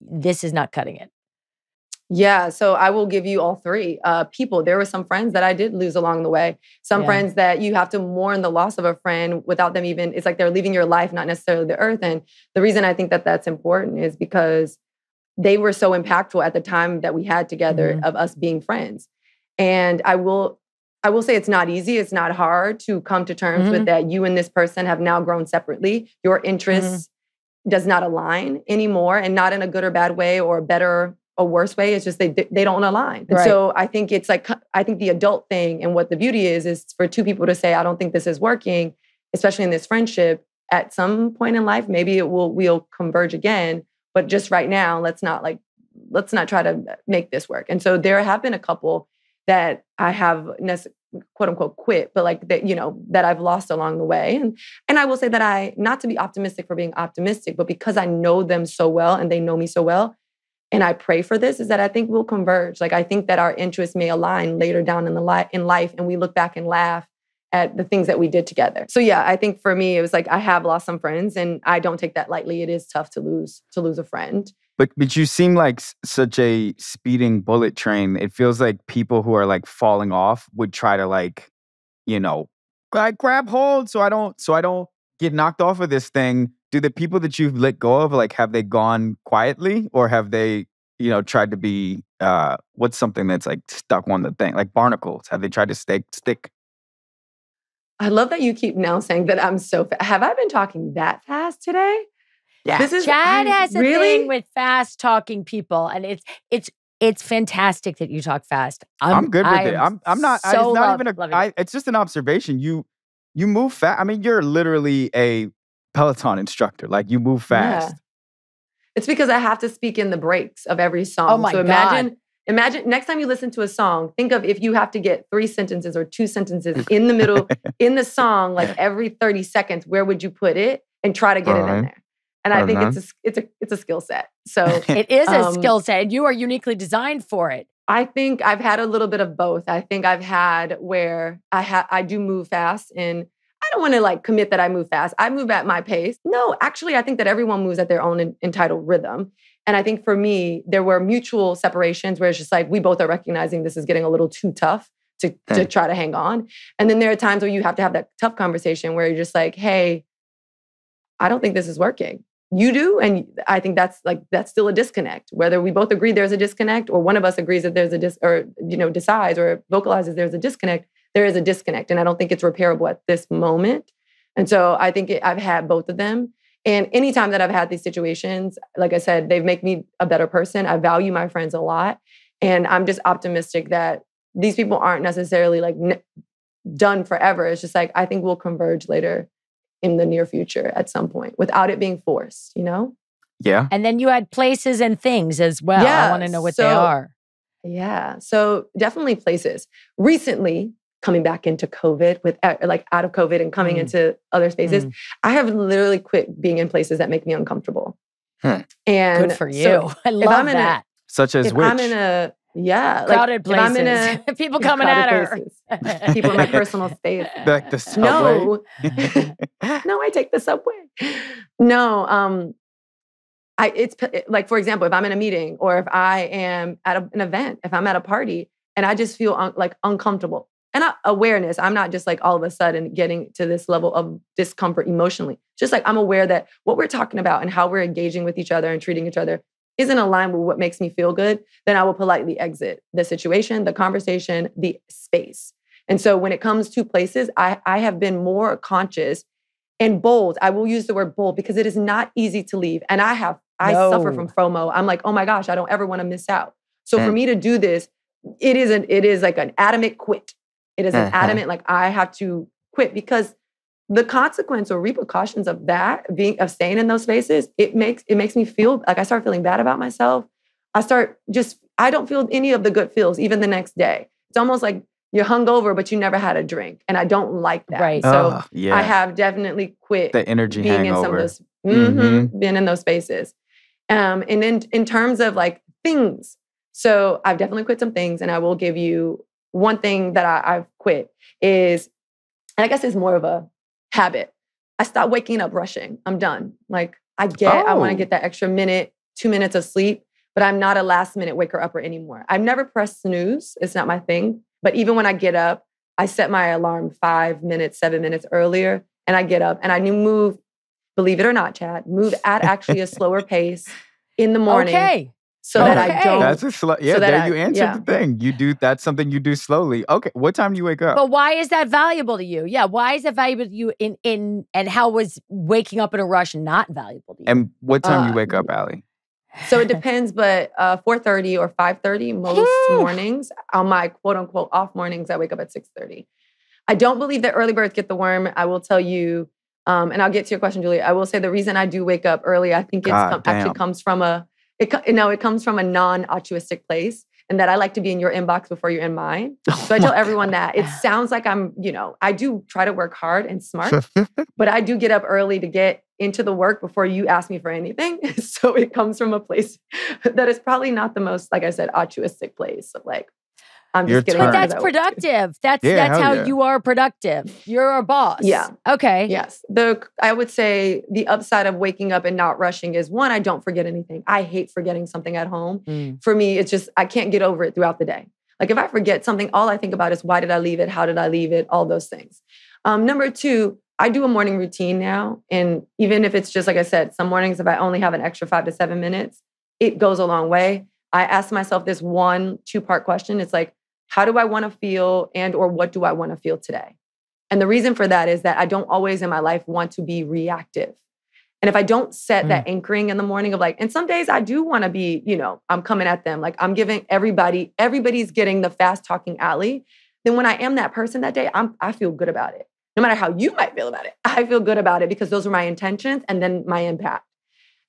this is not cutting it? Yeah, so I will give you all three. People, there were some friends that I did lose along the way. Some friends that you have to mourn the loss of a friend without them even, it's like they're leaving your life, not necessarily the earth. And the reason I think that that's important is because they were so impactful at the time that we had together of us being friends. And I will say it's not easy. It's not hard to come to terms with that. You and this person have now grown separately. Your interests does not align anymore, and not in a good or bad way or a better or worse way. It's just they don't align. And so I think it's like, I think the adult thing and what the beauty is for two people to say, I don't think this is working, especially in this friendship. At some point in life, maybe we'll converge again. But just right now, let's not try to make this work. And so there have been a couple that I have quote unquote quit, but like that, you know, that I've lost along the way. And I will say that not to be optimistic for being optimistic, but because I know them so well and they know me so well, and I pray for this, is that I think we'll converge. Like I think that our interests may align later down in life, and we look back and laugh at the things that we did together. So yeah, I think for me, it was like, I have lost some friends and I don't take that lightly. It is tough to lose a friend. But you seem like such a speeding bullet train. It feels like people who are like falling off would try to like, you know, like grab hold so I don't get knocked off of this thing. Do the people that you've let go of, like, have they gone quietly, or have they, you know, tried to be what's something that's like stuck on the thing, like barnacles? Have they tried to stick? I love that you keep now saying that I'm so fast. Have I been talking that fast today? Yeah. Chad has a really? thing with fast talking people, and it's fantastic that you talk fast. I'm good with it. I'm not. So it's not even loving it. it's just an observation. You move fast. I mean, you're literally a Peloton instructor. Like you move fast. Yeah. It's because I have to speak in the breaks of every song. Oh my so God. imagine next time you listen to a song, think of if you have to get 3 sentences or 2 sentences in the middle, in the song, like every 30 seconds, where would you put it and try to get it in there? And I think it's a skill set. So it is a skill set, and you are uniquely designed for it. I think I've had a little bit of both. I think I've had where I do move fast, and I don't want to like commit that I move fast. I move at my pace. No, actually, I think that everyone moves at their own entitled rhythm. And I think for me, there were mutual separations where it's just like we both are recognizing this is getting a little too tough to try to hang on. And then there are times where you have to have that tough conversation where you're just like, hey, I don't think this is working. You do, and I think that's still a disconnect. Whether we both agree there's a disconnect, or one of us agrees that there's a decides or vocalizes there's a disconnect. There is a disconnect, and I don't think it's repairable at this moment. And so I think I've had both of them. And anytime that I've had these situations, like I said, they've made me a better person. I value my friends a lot, and I'm just optimistic that these people aren't necessarily like done forever. It's just like I think we'll converge later in the near future at some point without it being forced, you know? Yeah. And then you had places and things as well. Yeah, I want to know what they are. Yeah. So definitely places. Recently, coming back into COVID, with like out of COVID and coming into other spaces, I have literally quit being in places that make me uncomfortable. And good for you. So I love that. Such as which? I'm in a crowded places. I'm in people coming at her. People in my personal space. Like the subway? No, I take the subway. No, it's like, for example, if I'm in a meeting or if I am at an event, if I'm at a party and I just feel uncomfortable and awareness, I'm not just like all of a sudden getting to this level of discomfort emotionally. Just like I'm aware that what we're talking about and how we're engaging with each other and treating each other isn't aligned with what makes me feel good, then I will politely exit the situation, the conversation, the space. And so when it comes to places, I have been more conscious and bold. I will use the word bold because it is not easy to leave. And I suffer from FOMO. I'm like, oh my gosh, I don't ever want to miss out. So for me to do this, it is like an adamant quit. It is an adamant, like I have to quit, because the consequence or repercussions of that of staying in those spaces, it makes me feel like I start feeling bad about myself. I don't feel any of the good feels even the next day. It's almost like you're hungover, but you never had a drink. And I don't like that. Right. So I have definitely quit the energy being hangover. in some of those, being in those spaces. And then in terms of like things, so I've definitely quit some things, and I will give you one thing that I've quit is, and I guess it's more of a habit. I stopped waking up rushing. I'm done. Like I want to get that extra minute, 2 minutes of sleep, but I'm not a last minute waker upper anymore. I've never pressed snooze. It's not my thing. But even when I get up, I set my alarm 5 minutes, 7 minutes earlier, and I get up and I move, believe it or not, Chad, move at actually a slower pace in the morning. Okay. So that I don't. That's a slow. Yeah, there you answered the thing. You do. That's something you do slowly. Okay. What time do you wake up? But why is that valuable to you? Yeah. Why is that valuable to you? And how was waking up in a rush not valuable to you? And what time you wake up, Allie? So it depends, but 4:30 or 5:30 most mornings. On my quote unquote off mornings, I wake up at 6:30. I don't believe that early birds get the worm. I will tell you, and I'll get to your question, Julie. I will say the reason I do wake up early, I think actually comes from it comes from a non-altruistic place, and that I like to be in your inbox before you're in mine. So I tell everyone that. It sounds like I do try to work hard and smart, but I do get up early to get into the work before you ask me for anything. So it comes from a place that is probably not the most, like I said, altruistic place of like, I'm just getting. But that's productive. That's how you are productive. You're a boss. Yeah. Okay. Yes. I would say the upside of waking up and not rushing is, one, I don't forget anything. I hate forgetting something at home. For me, it's just, I can't get over it throughout the day. Like if I forget something, all I think about is why did I leave it? How did I leave it? All those things. Number two, I do a morning routine now. And even if it's just, like I said, some mornings, if I only have an extra 5 to 7 minutes, it goes a long way. I ask myself this 2-part question. It's like, how do I want to feel or what do I want to feel today? And the reason for that is that I don't always in my life want to be reactive. And if I don't set that anchoring in the morning of like, and some days I do want to be, I'm coming at them. Like I'm giving everybody's getting the fast talking Allie. Then when I am that person that day, I feel good about it. No matter how you might feel about it, I feel good about it because those are my intentions and then my impact.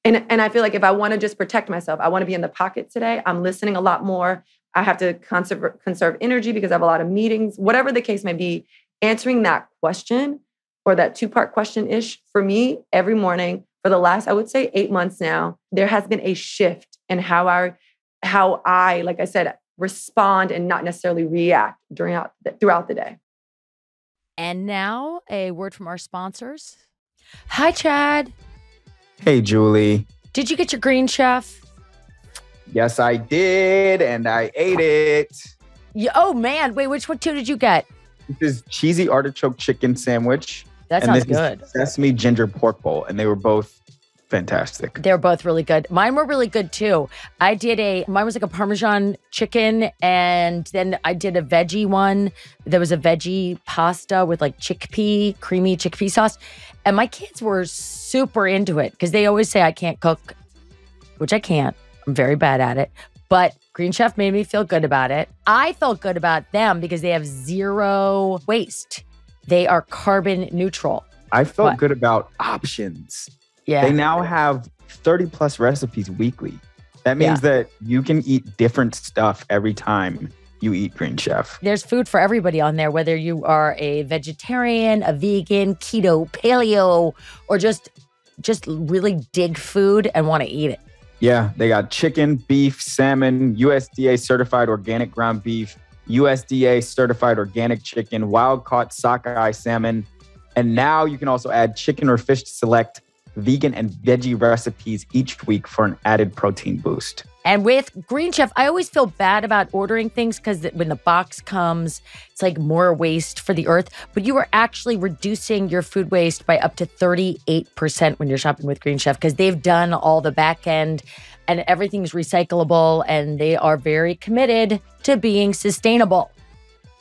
And I feel like if I want to just protect myself, I want to be in the pocket today. I'm listening a lot more. I have to conserve energy because I have a lot of meetings, whatever the case may be. Answering that question or that 2-part question-ish for me every morning for the last, I would say 8 months now, there has been a shift in how I, like I said, respond and not necessarily react throughout the day. And now a word from our sponsors. Hi, Chad. Hey, Julie. Did you get your Green Chef? Yes, I did, and I ate it. Oh, man. Wait, which one too did you get? This is cheesy artichoke chicken sandwich. That sounds good. Is sesame ginger pork bowl, and they were both fantastic. They're both really good. Mine were really good too. Mine was like a Parmesan chicken, and then I did a veggie one. There was a veggie pasta with like creamy chickpea sauce. And my kids were super into it because they always say I can't cook, which I can't. I'm very bad at it. But Green Chef made me feel good about it. I felt good about them because they have zero waste. They are carbon neutral. I felt good about options. Yeah. They now have 30 plus recipes weekly. That means that you can eat different stuff every time you eat Green Chef. There's food for everybody on there, whether you are a vegetarian, a vegan, keto, paleo, or just really dig food and want to eat it. Yeah, they got chicken, beef, salmon, USDA certified organic ground beef, USDA certified organic chicken, wild-caught sockeye salmon. And now you can also add chicken or fish to select vegan and veggie recipes each week for an added protein boost. And with Green Chef, I always feel bad about ordering things because when the box comes, it's like more waste for the earth. But you are actually reducing your food waste by up to 38% when you're shopping with Green Chef because they've done all the back end and everything's recyclable and they are very committed to being sustainable.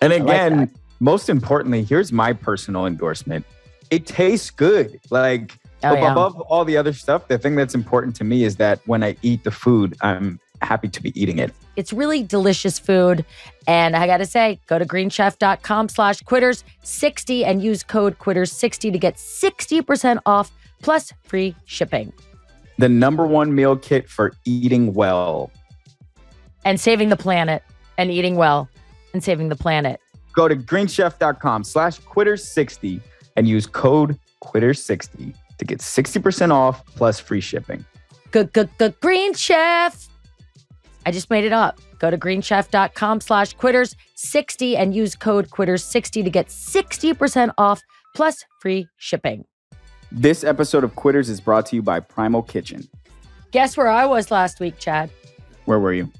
And again, most importantly, here's my personal endorsement. It tastes good. Like, above all the other stuff, the thing that's important to me is that when I eat the food, I'm happy to be eating it. It's really delicious food. And I got to say, go to greenchef.com/quitters60 and use code quitters60 to get 60% off plus free shipping. The #1 meal kit for eating well. And saving the planet and eating well and saving the planet. Go to greenchef.com/quitters60 and use code quitters60 to get 60% off plus free shipping. Good, Green Chef. I just made it up. Go to greenchef.com/quitters60 and use code quitters60 to get 60% off plus free shipping. This episode of Quitters is brought to you by Primal Kitchen. Guess where I was last week, Chad? Where were you?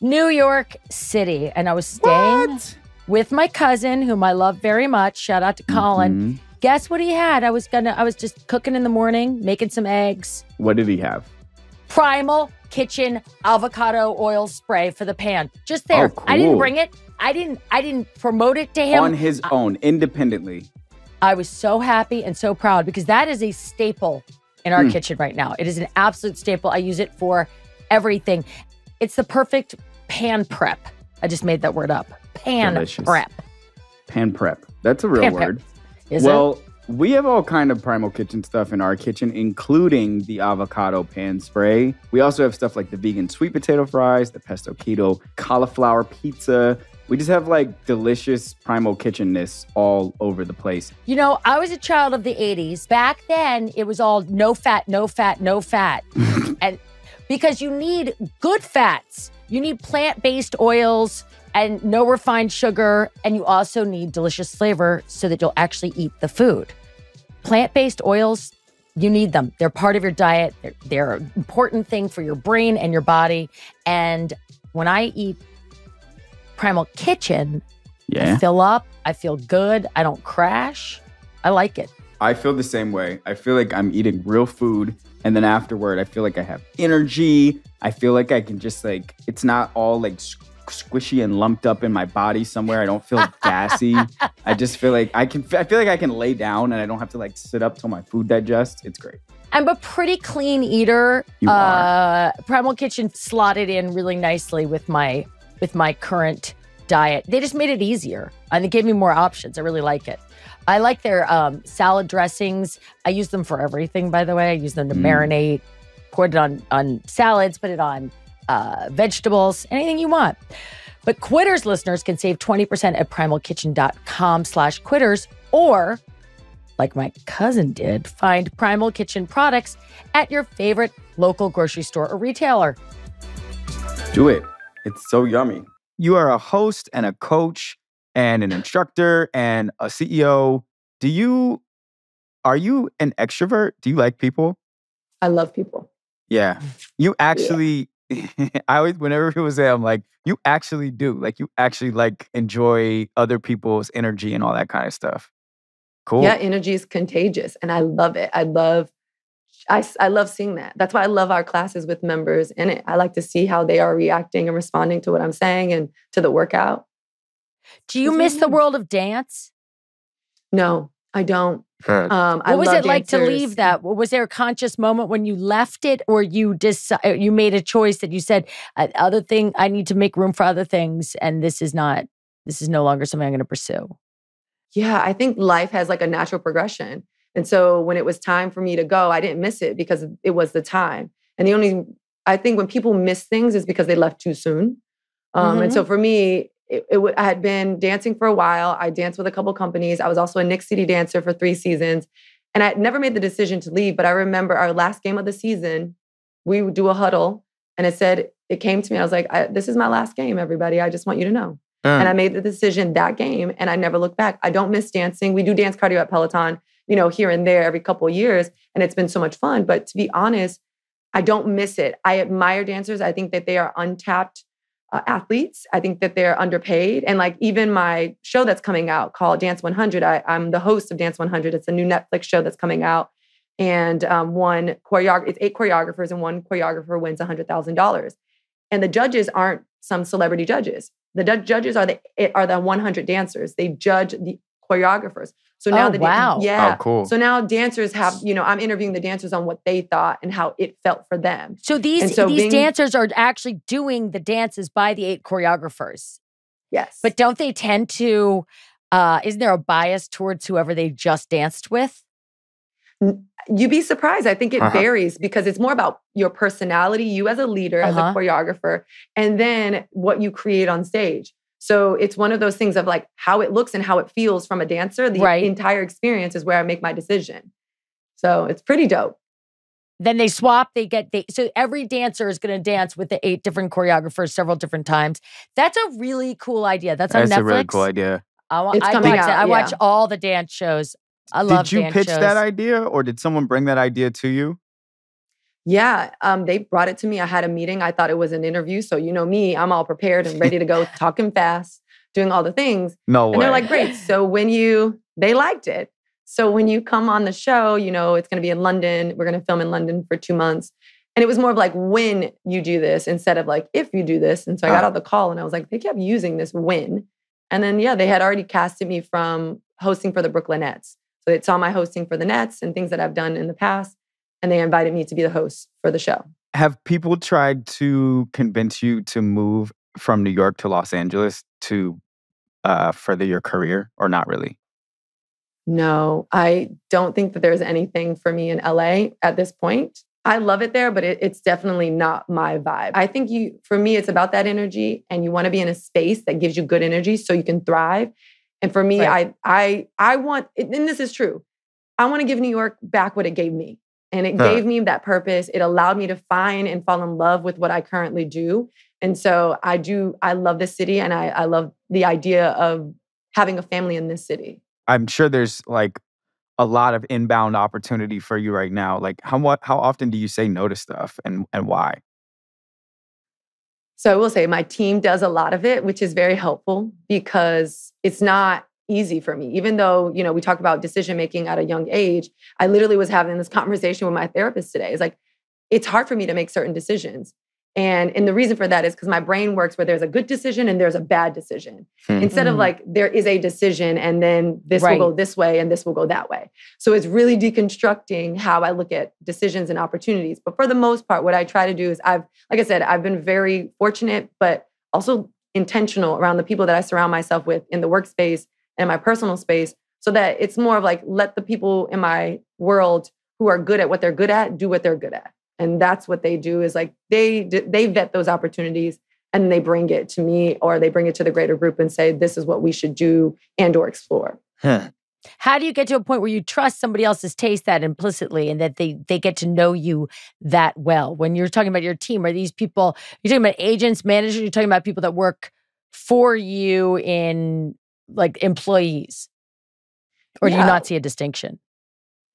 New York City. And I was staying with my cousin, whom I love very much. Shout out to Colin. Mm-hmm. Guess what he had? I was just cooking in the morning, making some eggs. What did he have? Primal Kitchen avocado oil spray for the pan. Just there. Oh, cool. I didn't bring it. I didn't promote it to him. On his own, independently. I was so happy and so proud because that is a staple in our kitchen right now. It is an absolute staple. I use it for everything. It's the perfect pan prep. I just made that word up. Prep. Pan prep. That's a real word. Is it? We have all kind of Primal Kitchen stuff in our kitchen, including the avocado pan spray. We also have stuff like the vegan sweet potato fries, the pesto keto cauliflower pizza. We just have like delicious Primal Kitchenness all over the place. You know, I was a child of the 80s. Back then, it was all no fat, no fat, no fat. And because you need good fats, you need plant-based oils and no refined sugar, and you also need delicious flavor so that you'll actually eat the food. Plant-based oils, you need them. They're part of your diet. They're an important thing for your brain and your body. And when I eat Primal Kitchen, I fill up, I feel good, I don't crash. I like it. I feel the same way. I feel like I'm eating real food. And then afterward, I feel like I have energy. I feel like I can just like, it's not all like squishy and lumped up in my body somewhere. I don't feel gassy. I just feel like I feel like I can lay down and I don't have to like sit up till my food digests. It's great. I'm a pretty clean eater. You are. Primal Kitchen slotted in really nicely with my current diet. They just made it easier and they gave me more options. I really like it. I like their salad dressings. I use them for everything, by the way. I use them to marinate, put it on salads, put it on vegetables, anything you want. But Quitters listeners can save 20% at primalkitchen.com/quitters, or like my cousin did, find Primal Kitchen products at your favorite local grocery store or retailer. Do it. It's so yummy. You are a host and a coach and an instructor and a CEO. Are you an extrovert? Do you like people? I love people. Yeah. You actually, I always, whenever people say, I'm like, you actually do. Like, you actually like enjoy other people's energy and all that kind of stuff. Cool. Yeah, energy is contagious and I love it. I love seeing that. That's why I love our classes with members in it. I like to see how they are reacting and responding to what I'm saying and to the workout. Do you miss the world of dance? No, I don't. What was it like to leave that? Was there a conscious moment when you left it, or you made a choice that you said, other thing, I need to make room for other things, and this is no longer something I'm going to pursue? Yeah, I think life has like a natural progression. And so when it was time for me to go, I didn't miss it because it was the time. And I think when people miss things is because they left too soon. And so for me, I had been dancing for a while. I danced with a couple companies. I was also a Nick City dancer for 3 seasons. And I never made the decision to leave. But I remember our last game of the season, we would do a huddle. And it came to me. I was like, this is my last game, everybody. I just want you to know. And I made the decision that game. And I never looked back. I don't miss dancing. We do dance cardio at Peloton, here and there every couple of years. And it's been so much fun. But to be honest, I don't miss it. I admire dancers. I think that they are untapped athletes. I think that they're underpaid. And like even my show that's coming out called Dance 100, I'm the host of Dance 100. It's a new Netflix show that's coming out. And it's 8 choreographers and one choreographer wins $100,000. And the judges aren't some celebrity judges. The judges are the 100 dancers. They judge the choreographers. So now wow. Oh, cool. So now dancers have, I'm interviewing the dancers on what they thought and how it felt for them. So these dancers are actually doing the dances by the 8 choreographers. Yes. But don't they tend to, isn't there a bias towards whoever they just danced with? You'd be surprised. I think it varies because it's more about your personality, you as a leader, as a choreographer, and then what you create on stage. So it's one of those things of like how it looks and how it feels from a dancer. The entire experience is where I make my decision. So it's pretty dope. Then they swap, so every dancer is going to dance with the 8 different choreographers several different times. That's a really cool idea. That's on Netflix. That's a really cool idea. I watch all the dance shows. I love dance shows. Did you pitch that idea or did someone bring that idea to you? Yeah, they brought it to me. I had a meeting. I thought it was an interview. So you know me, I'm all prepared and ready to go, talking fast, doing all the things. No way. And they're like, great. So they liked it. So when you come on the show, it's going to be in London. We're going to film in London for 2 months. And it was more of like when you do this instead of like if you do this. And so I got out the call and I was like, they kept using this when. And then, they had already casted me from hosting for the Brooklyn Nets. So they saw my hosting for the Nets and things that I've done in the past. And they invited me to be the host for the show. Have people tried to convince you to move from New York to Los Angeles to further your career or not really? No, I don't think that there's anything for me in LA at this point. I love it there, but it's definitely not my vibe. I think for me, it's about that energy and you want to be in a space that gives you good energy so you can thrive. And for me, I want, and this is true, I want to give New York back what it gave me. And it gave me that purpose. It allowed me to find and fall in love with what I currently do. And so I love this city and I love the idea of having a family in this city. I'm sure there's like a lot of inbound opportunity for you right now. Like how often do you say no to stuff and why? So I will say my team does a lot of it, which is very helpful because it's not easy for me. Even though, we talk about decision-making at a young age, I literally was having this conversation with my therapist today. It's like, it's hard for me to make certain decisions. And the reason for that is because my brain works where there's a good decision and there's a bad decision. Instead of like, there is a decision and then this will go this way and this will go that way. So it's really deconstructing how I look at decisions and opportunities. But for the most part, what I try to do is like I said, I've been very fortunate, but also intentional around the people that I surround myself with in the workspace and my personal space, so that it's more of like, let the people in my world who are good at what they're good at do what they're good at. And that's what they do, is like they vet those opportunities and they bring it to me, or they bring it to the greater group and say, this is what we should do and or explore. How do you get to a point where you trust somebody else's taste that implicitly and that they get to know you that well? When you're talking about your team, are these people, you're talking about agents, managers, you're talking about people that work for you in like employees? Or do you not see a distinction?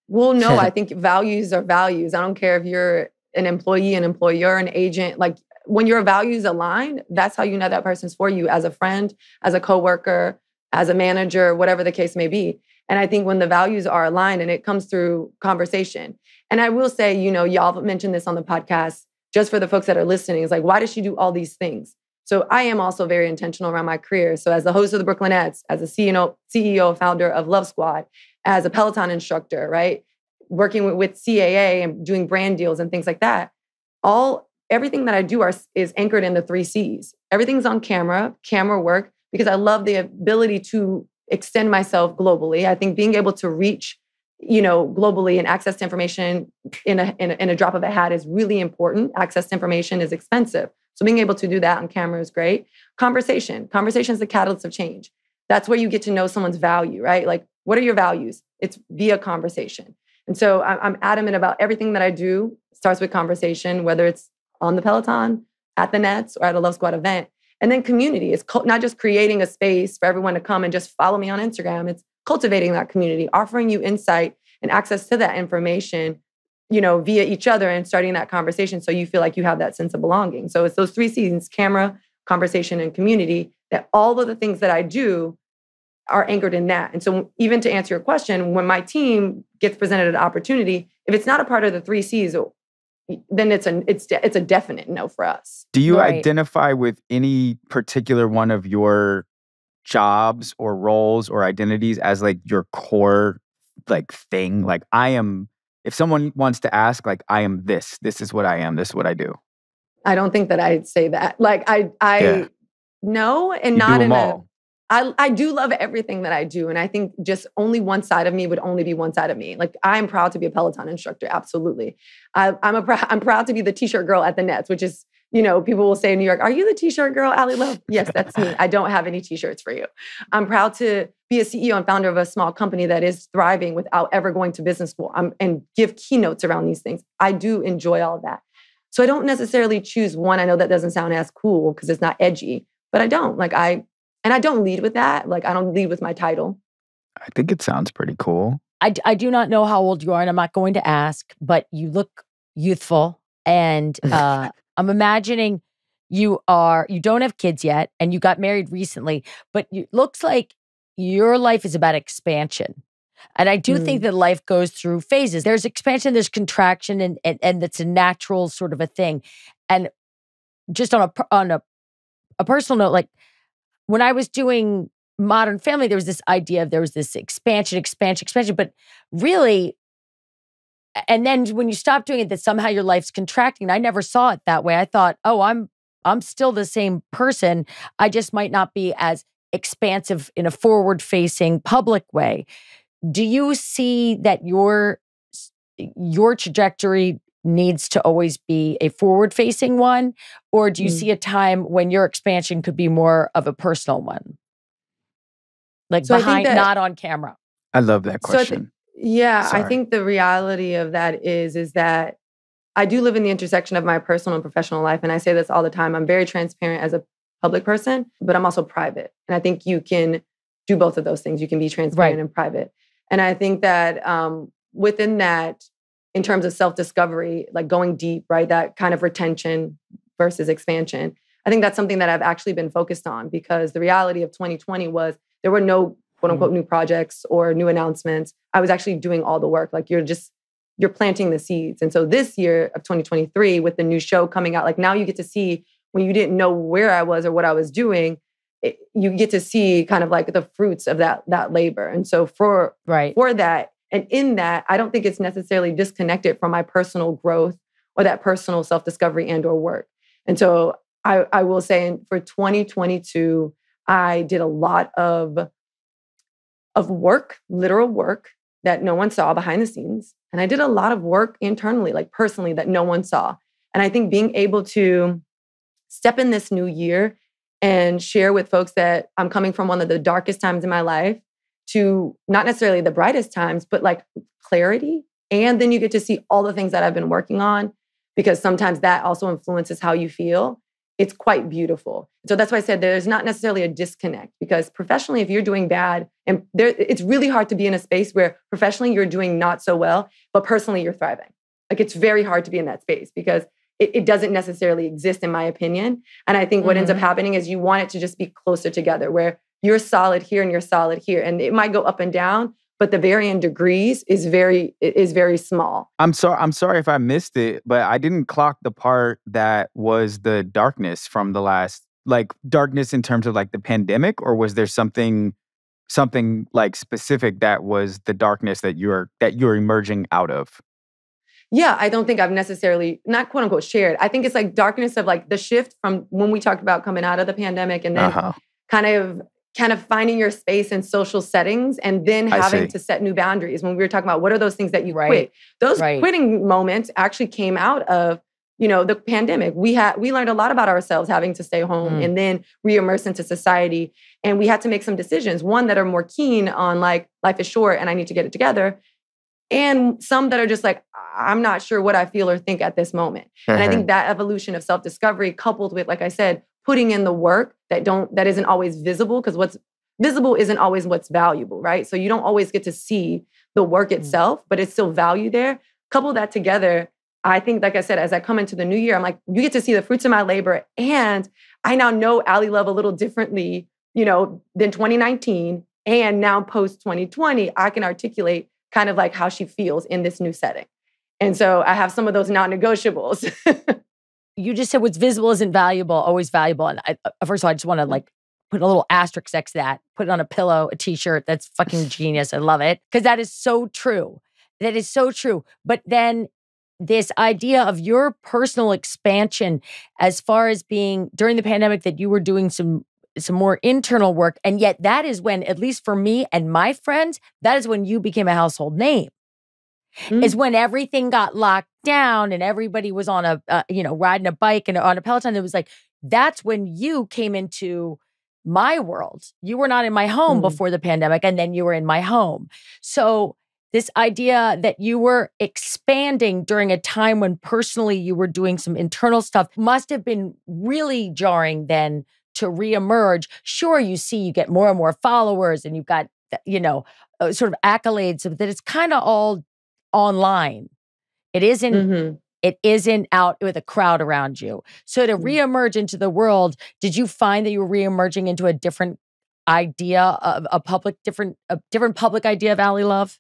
Well, no, I think values are values. I don't care if you're an employee, an employer, an agent. Like when your values align, that's how you know that person's for you, as a friend, as a coworker, as a manager, whatever the case may be. And I think when the values are aligned, and it comes through conversation. And I will say, y'all mentioned this on the podcast, just for the folks that are listening, is like, why does she do all these things? So I am also very intentional around my career. So as the host of the Brooklynettes, as a CEO, founder of Love Squad, as a Peloton instructor, right? Working with CAA and doing brand deals and things like that. Everything that I do is anchored in the 3 C's. Everything's on camera work, because I love the ability to extend myself globally. I think being able to reach, globally and access to information in a drop of a hat is really important. Access to information is expensive. So being able to do that on camera is great. Conversation is the catalyst of change. That's where you get to know someone's value, right? Like, what are your values? It's via conversation. And so I'm adamant about everything that I do starts with conversation, whether it's on the Peloton, at the Nets, or at a Love Squad event. And then community is not just creating a space for everyone to come and just follow me on Instagram. It's cultivating that community, offering you insight and access to that information, via each other, and starting that conversation so you feel like you have that sense of belonging. So it's those 3 C's: camera, conversation, and community, that all of the things that I do are anchored in that. And so even to answer your question, when my team gets presented an opportunity, if it's not a part of the 3 C's, then it's a definite no for us. Do you identify with any particular one of your jobs or roles or identities as like your core like thing? Like, if someone wants to ask, like, I am this is what I am, this is what I do. I don't think that I'd say that. Like no, and you not do in all. I do love everything that I do. And I think just only one side of me would only be one side of me. Like, I'm proud to be a Peloton instructor. Absolutely. I'm proud to be the t-shirt girl at the Nets, which is, people will say in New York, are you the t-shirt girl, Allie Love? Yes, that's me. I don't have any t-shirts for you. I'm proud to be a CEO and founder of a small company that is thriving without ever going to business school, and give keynotes around these things. I do enjoy all of that. So I don't necessarily choose one. I know that doesn't sound as cool because it's not edgy, but I don't. And I don't lead with that. Like, I don't lead with my title. I think it sounds pretty cool. I do not know how old you are, and I'm not going to ask, but you look youthful. And I'm imagining you don't have kids yet, and you got married recently, but it looks like your life is about expansion. And I do think that life goes through phases. There's expansion, there's contraction, and that's a natural sort of a thing. And just on a personal note, like, when I was doing Modern Family, there was this idea of there was this expansion, but really, and then when you stop doing it, that somehow your life's contracting. I never saw it that way. I thought, I'm still the same person. I just might not be as expansive in a forward-facing public way. Do you see that your trajectory needs to always be a forward-facing one? Or do you see a time when your expansion could be more of a personal one? Like, so behind, not on camera. I love that question. I think the reality of that is that I do live in the intersection of my personal and professional life. And I say this all the time. I'm very transparent as a public person, but I'm also private. And I think you can do both of those things. You can be transparent and private. And I think that within that, in terms of self-discovery, like going deep, right? That kind of retention versus expansion. I think that's something that I've actually been focused on, because the reality of 2020 was there were no quote unquote new projects or new announcements. I was actually doing all the work. Like, you're you're planting the seeds. And so this year of 2023, with the new show coming out, like now you get to see when you didn't know where I was or what I was doing, you get to see kind of like the fruits of that labor. And so for that, and in that, I don't think it's necessarily disconnected from my personal growth or that personal self-discovery and or work. And so I will say for 2022, I did a lot of work, literal work that no one saw behind the scenes. And I did a lot of work internally, like personally, that no one saw. And I think being able to step in this new year and share with folks that I'm coming from one of the darkest times in my life to not necessarily the brightest times, but like clarity. And then you get to see all the things that I've been working on, because sometimes that also influences how you feel. It's quite beautiful. So that's why I said there's not necessarily a disconnect, because professionally, if you're doing bad, and it's really hard to be in a space where professionally you're doing not so well, but personally you're thriving. Like it's very hard to be in that space because it doesn't necessarily exist, in my opinion. And I think what ends up happening is you want it to just be closer together, where you're solid here and you're solid here. And it might go up and down, but the varying degrees is very small. I'm sorry if I missed it, but I didn't clock the part that was the darkness from the last, like darkness in terms of like the pandemic, or was there something like specific that was the darkness that you're emerging out of? Yeah, I don't think I've necessarily, not quote unquote shared. I think it's like darkness of like the shift from when we talked about coming out of the pandemic and then kind of finding your space in social settings and then having to set new boundaries. When we were talking about what are those things that you quit, those quitting moments actually came out of, the pandemic. We learned a lot about ourselves having to stay home and then re-immerse into society. And we had to make some decisions, one that are more keen on like, life is short and I need to get it together. And some that are just like, I'm not sure what I feel or think at this moment. And I think that evolution of self-discovery coupled with, like I said, putting in the work that isn't always visible, because what's visible isn't always what's valuable, right? So you don't always get to see the work itself, but it's still value there. Couple that together, I think, like I said, as I come into the new year, I'm like, you get to see the fruits of my labor. And I now know Allie Love a little differently, than 2019. And now post 2020, I can articulate kind of like how she feels in this new setting. And so I have some of those non-negotiables. You just said what's visible isn't valuable, always valuable. And first of all, I just want to like put a little asterisk next to that, put it on a pillow, a t-shirt. That's fucking genius. I love it. Because that is so true. That is so true. But then this idea of your personal expansion as far as being during the pandemic, that you were doing some more internal work. And yet that is when, at least for me and my friends, that is when you became a household name. Is when everything got locked down and everybody was on a, riding a bike and on a Peloton. It was like, that's when you came into my world. You were not in my home before the pandemic, and then you were in my home. So this idea that you were expanding during a time when personally you were doing some internal stuff must have been really jarring then to reemerge. Sure, you get more and more followers and you've got, sort of accolades that it's kind of all online. It isn't out with a crowd around you. So to reemerge into the world, did you find that you were reemerging into a different idea of a different public idea of Allie Love?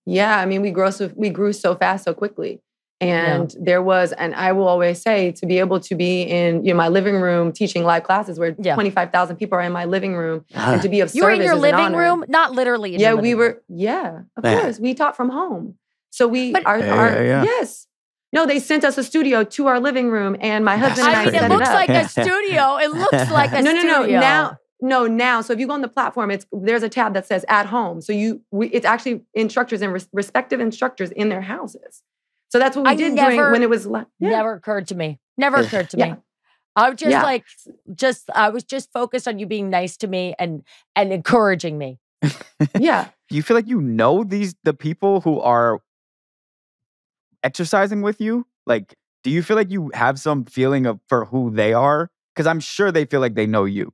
Yeah, I mean, we grew so fast, so quickly. And there was, and I will always say, to be able to be in my living room teaching live classes where 25,000 people are in my living room, and to be of service. You were in your living room, not literally. In your living room. Of course, we taught from home. So yes. No, they sent us a studio to our living room, and my husband and I set it up. It looks like a studio. It looks like a studio. Now, so if you go on the platform, there's a tab that says at home. So it's actually instructors and respective instructors in their houses. So that's what we did when it was. Never occurred to me. Never occurred to me. I was I was just focused on you being nice to me and encouraging me. Yeah. Do you feel like the people who are exercising with you? Like, do you feel like you have some feeling for who they are? Because I'm sure they feel like they know you.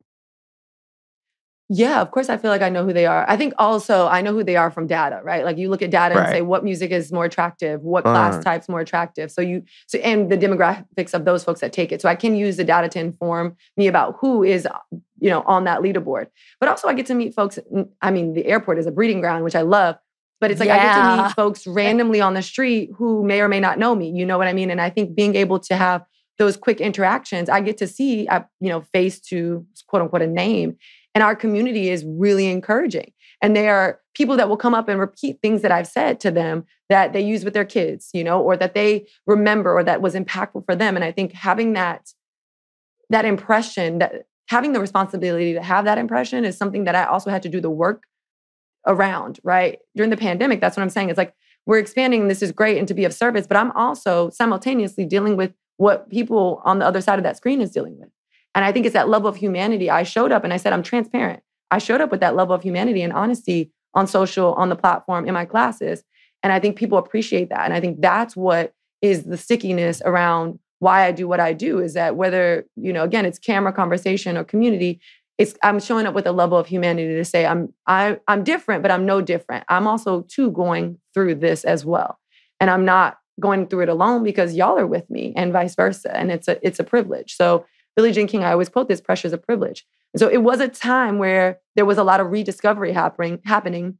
Yeah, of course I feel like I know who they are. I think also I know who they are from data, right? Like you look at data and say what music is more attractive, what class type's more attractive. And the demographics of those folks that take it. So I can use the data to inform me about who is, on that leaderboard. But also I get to meet folks. I mean, the airport is a breeding ground, which I love. But it's like I get to meet folks randomly on the street who may or may not know me. You know what I mean? And I think being able to have those quick interactions, I get to see, face to quote unquote a name. And our community is really encouraging. And they are people that will come up and repeat things that I've said to them that they use with their kids, or that they remember or that was impactful for them. And I think having that impression, that having the responsibility to have that impression is something that I also had to do the work around, right? During the pandemic, that's what I'm saying. It's like, we're expanding, this is great and to be of service, but I'm also simultaneously dealing with what people on the other side of that screen is dealing with. And I think it's that level of humanity. I showed up and I said, I'm transparent. I showed up with that level of humanity and honesty on social, on the platform, in my classes. And I think people appreciate that. And I think that's what is the stickiness around why I do what I do, is that whether, again, it's camera, conversation, or community, I'm showing up with a level of humanity to say, I'm different, but I'm no different. I'm also too going through this as well. And I'm not going through it alone because y'all are with me and vice versa. And it's a privilege. So Billie Jean King, I always quote this, pressure is a privilege. And so it was a time where there was a lot of rediscovery happening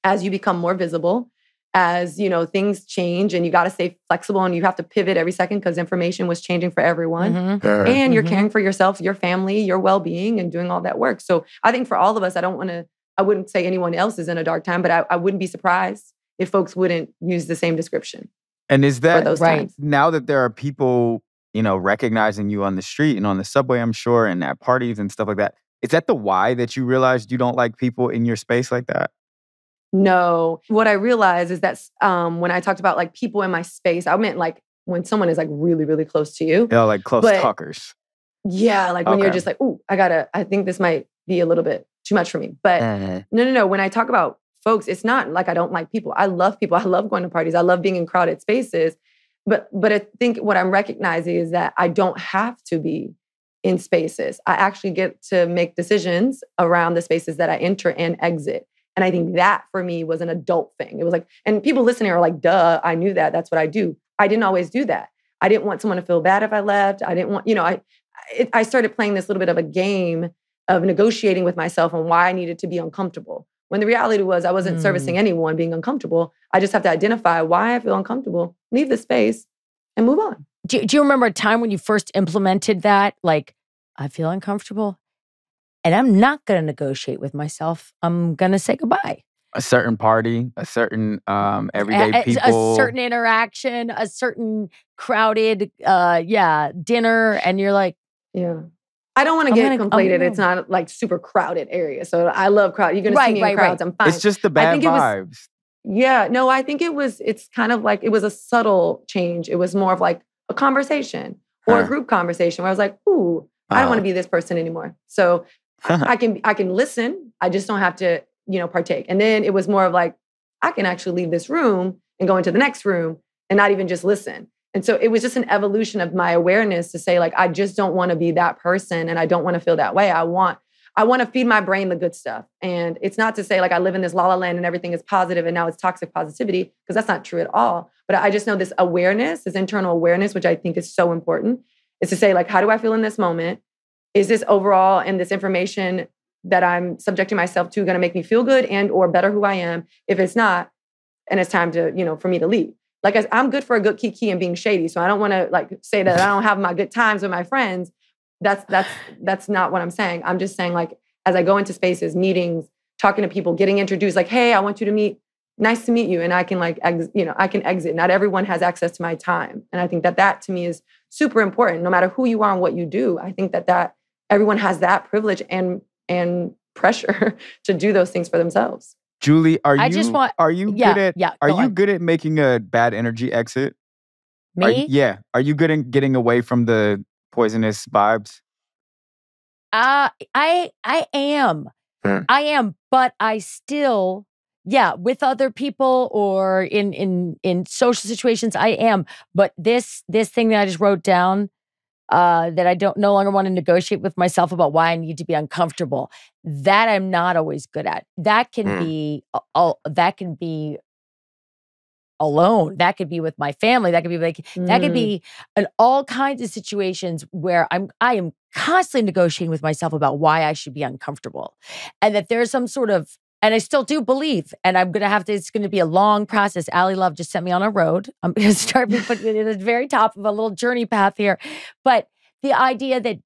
as you become more visible, as things change and you got to stay flexible and you have to pivot every second because information was changing for everyone. Mm-hmm. And you're caring for yourself, your family, your well-being, and doing all that work. So I think for all of us, I wouldn't say anyone else is in a dark time, but I wouldn't be surprised if folks wouldn't use the same description. And is that those right now that there are people, recognizing you on the street and on the subway, I'm sure, and at parties and stuff like that, is that the why that you realized you don't like people in your space like that? No. What I realized is that when I talked about like people in my space, I meant like when someone is like really, really close to you. Yeah, like close talkers. Yeah, like when you're just like, ooh, I think this might be a little bit too much for me. But no. When I talk about folks, it's not like I don't like people. I love people. I love going to parties. I love being in crowded spaces. But I think what I'm recognizing is that I don't have to be in spaces. I actually get to make decisions around the spaces that I enter and exit. And I think that for me was an adult thing. It was like, and people listening are like, duh, I knew that. That's what I do. I didn't always do that. I didn't want someone to feel bad if I left. I didn't want, I started playing this little bit of a game of negotiating with myself on why I needed to be uncomfortable. When the reality was I wasn't servicing anyone being uncomfortable. I just have to identify why I feel uncomfortable, leave the space, and move on. Do you remember a time when you first implemented that? Like, I feel uncomfortable and I'm not going to negotiate with myself. I'm going to say goodbye. A certain party, a certain everyday people. A certain interaction, a certain crowded, dinner. And you're like, yeah. I don't want to get conflated. It's not like super crowded area. So I love crowd. You're going to see me in crowds. I'm fine. It's just the bad vibes. I think it's kind of like, it was a subtle change. It was more of like a conversation or a group conversation where I was like, ooh, I don't want to be this person anymore. So I can listen. I just don't have to, partake. And then it was more of like, I can actually leave this room and go into the next room and not even just listen. And so it was just an evolution of my awareness to say, like, I just don't want to be that person and I don't want to feel that way. I want to feed my brain the good stuff. And it's not to say like I live in this la la land and everything is positive and now it's toxic positivity, because that's not true at all. But I just know this awareness, this internal awareness, which I think is so important, is to say like, how do I feel in this moment? Is this overall and this information that I'm subjecting myself to going to make me feel good and or better who I am? If it's not, and it's time to, for me to leave. Like I'm good for a good kiki and being shady. So I don't want to like say that I don't have my good times with my friends. That's not what I'm saying. I'm just saying like, as I go into spaces, meetings, talking to people, getting introduced, like, hey, I want you to meet, nice to meet you. And I can like, I can exit. Not everyone has access to my time. And I think that to me is super important. No matter who you are and what you do, I think that everyone has that privilege and pressure to do those things for themselves. Julie, are you good at making a bad energy exit? Me? Are you good at getting away from the poisonous vibes? I am. I am, but I still, with other people or in social situations, I am. But this thing that I just wrote down, that I no longer want to negotiate with myself about why I need to be uncomfortable. That I'm not always good at. That can be alone. That could be with my family. That could be that could be in all kinds of situations where I am constantly negotiating with myself about why I should be uncomfortable, and that there's some sort of And I still do believe, and I'm going to have to, it's going to be a long process. Allie Love just sent me on a road. I'm going to start putting it at the very top of a little journey path here. But the idea that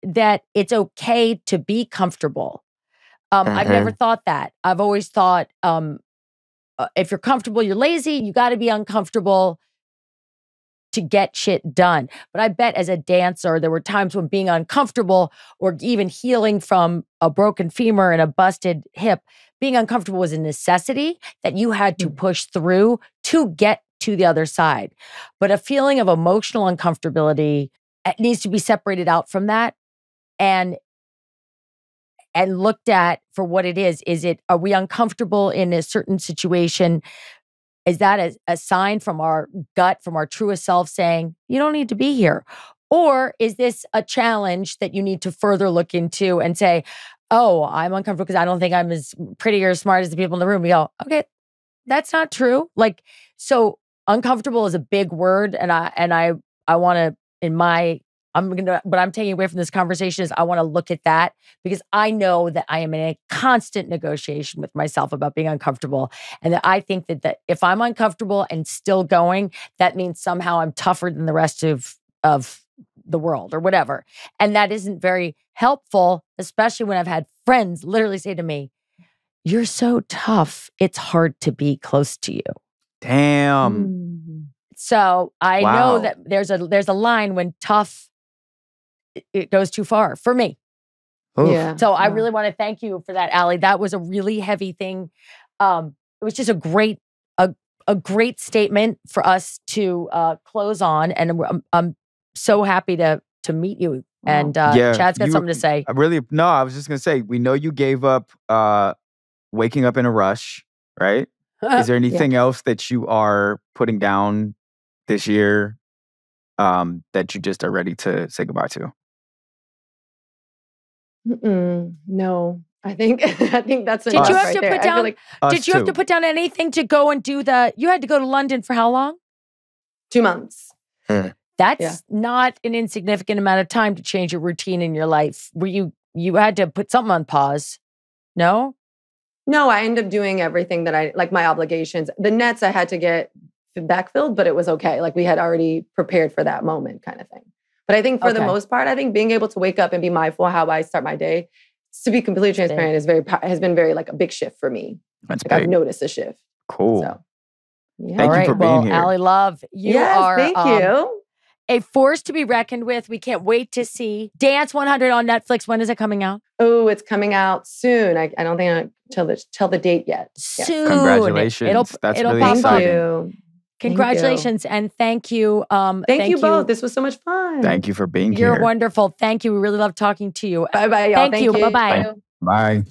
that it's okay to be comfortable. I've never thought that. I've always thought if you're comfortable, you're lazy. You got to be uncomfortable to get shit done. But I bet as a dancer, there were times when being uncomfortable or even healing from a broken femur and a busted hip, being uncomfortable was a necessity that you had to push through to get to the other side. But a feeling of emotional uncomfortability, it needs to be separated out from that and looked at for what it is. Are we uncomfortable in a certain situation? Is that a sign from our gut, from our truest self saying, you don't need to be here? Or is this a challenge that you need to further look into and say, oh, I'm uncomfortable because I don't think I'm as pretty or smart as the people in the room. We go, okay, that's not true. Like, so uncomfortable is a big word. And I want to, what I'm taking away from this conversation is I want to look at that because I know that I am in a constant negotiation with myself about being uncomfortable. And that I think that if I'm uncomfortable and still going, that means somehow I'm tougher than the rest of the world or whatever. And that isn't very helpful, especially when I've had friends literally say to me, you're so tough, it's hard to be close to you. Damn. So I know that there's a line when tough, it goes too far for me. Oof. Yeah. So I really want to thank you for that, Allie. That was a really heavy thing. It was just a great statement for us to close on. And I'm so happy to meet you. And Chad's got something to say. I was just going to say, we know you gave up waking up in a rush, right? Is there anything else that you are putting down this year that you just are ready to say goodbye to? No, I think that's Did enough you have right to there. put I feel down? like Did you have to put down anything to go and do you had to go to London for how long? 2 months. That's not an insignificant amount of time to change your routine in your life. Were you had to put something on pause? No? No, I ended up doing everything that like my obligations. The nets I had to get backfilled, but it was okay. Like we had already prepared for that moment kind of thing. But I think for the most part, I think being able to wake up and be mindful how I start my day, to be completely transparent, has been very like a big shift for me. That's like big. I've noticed a shift. Cool. So, yeah. Thank you for being here. Allie Love, you are thank you. A force to be reckoned with. We can't wait to see Dance 100 on Netflix. When is it coming out? Oh, it's coming out soon. I don't think I tell the date yet. Soon. Congratulations. That's really pop exciting. You. Congratulations and thank you. Thank you both. This was so much fun. Thank you for being here. You're wonderful. Thank you. We really love talking to you. Bye-bye, y'all. Thank you. Bye-bye. Bye.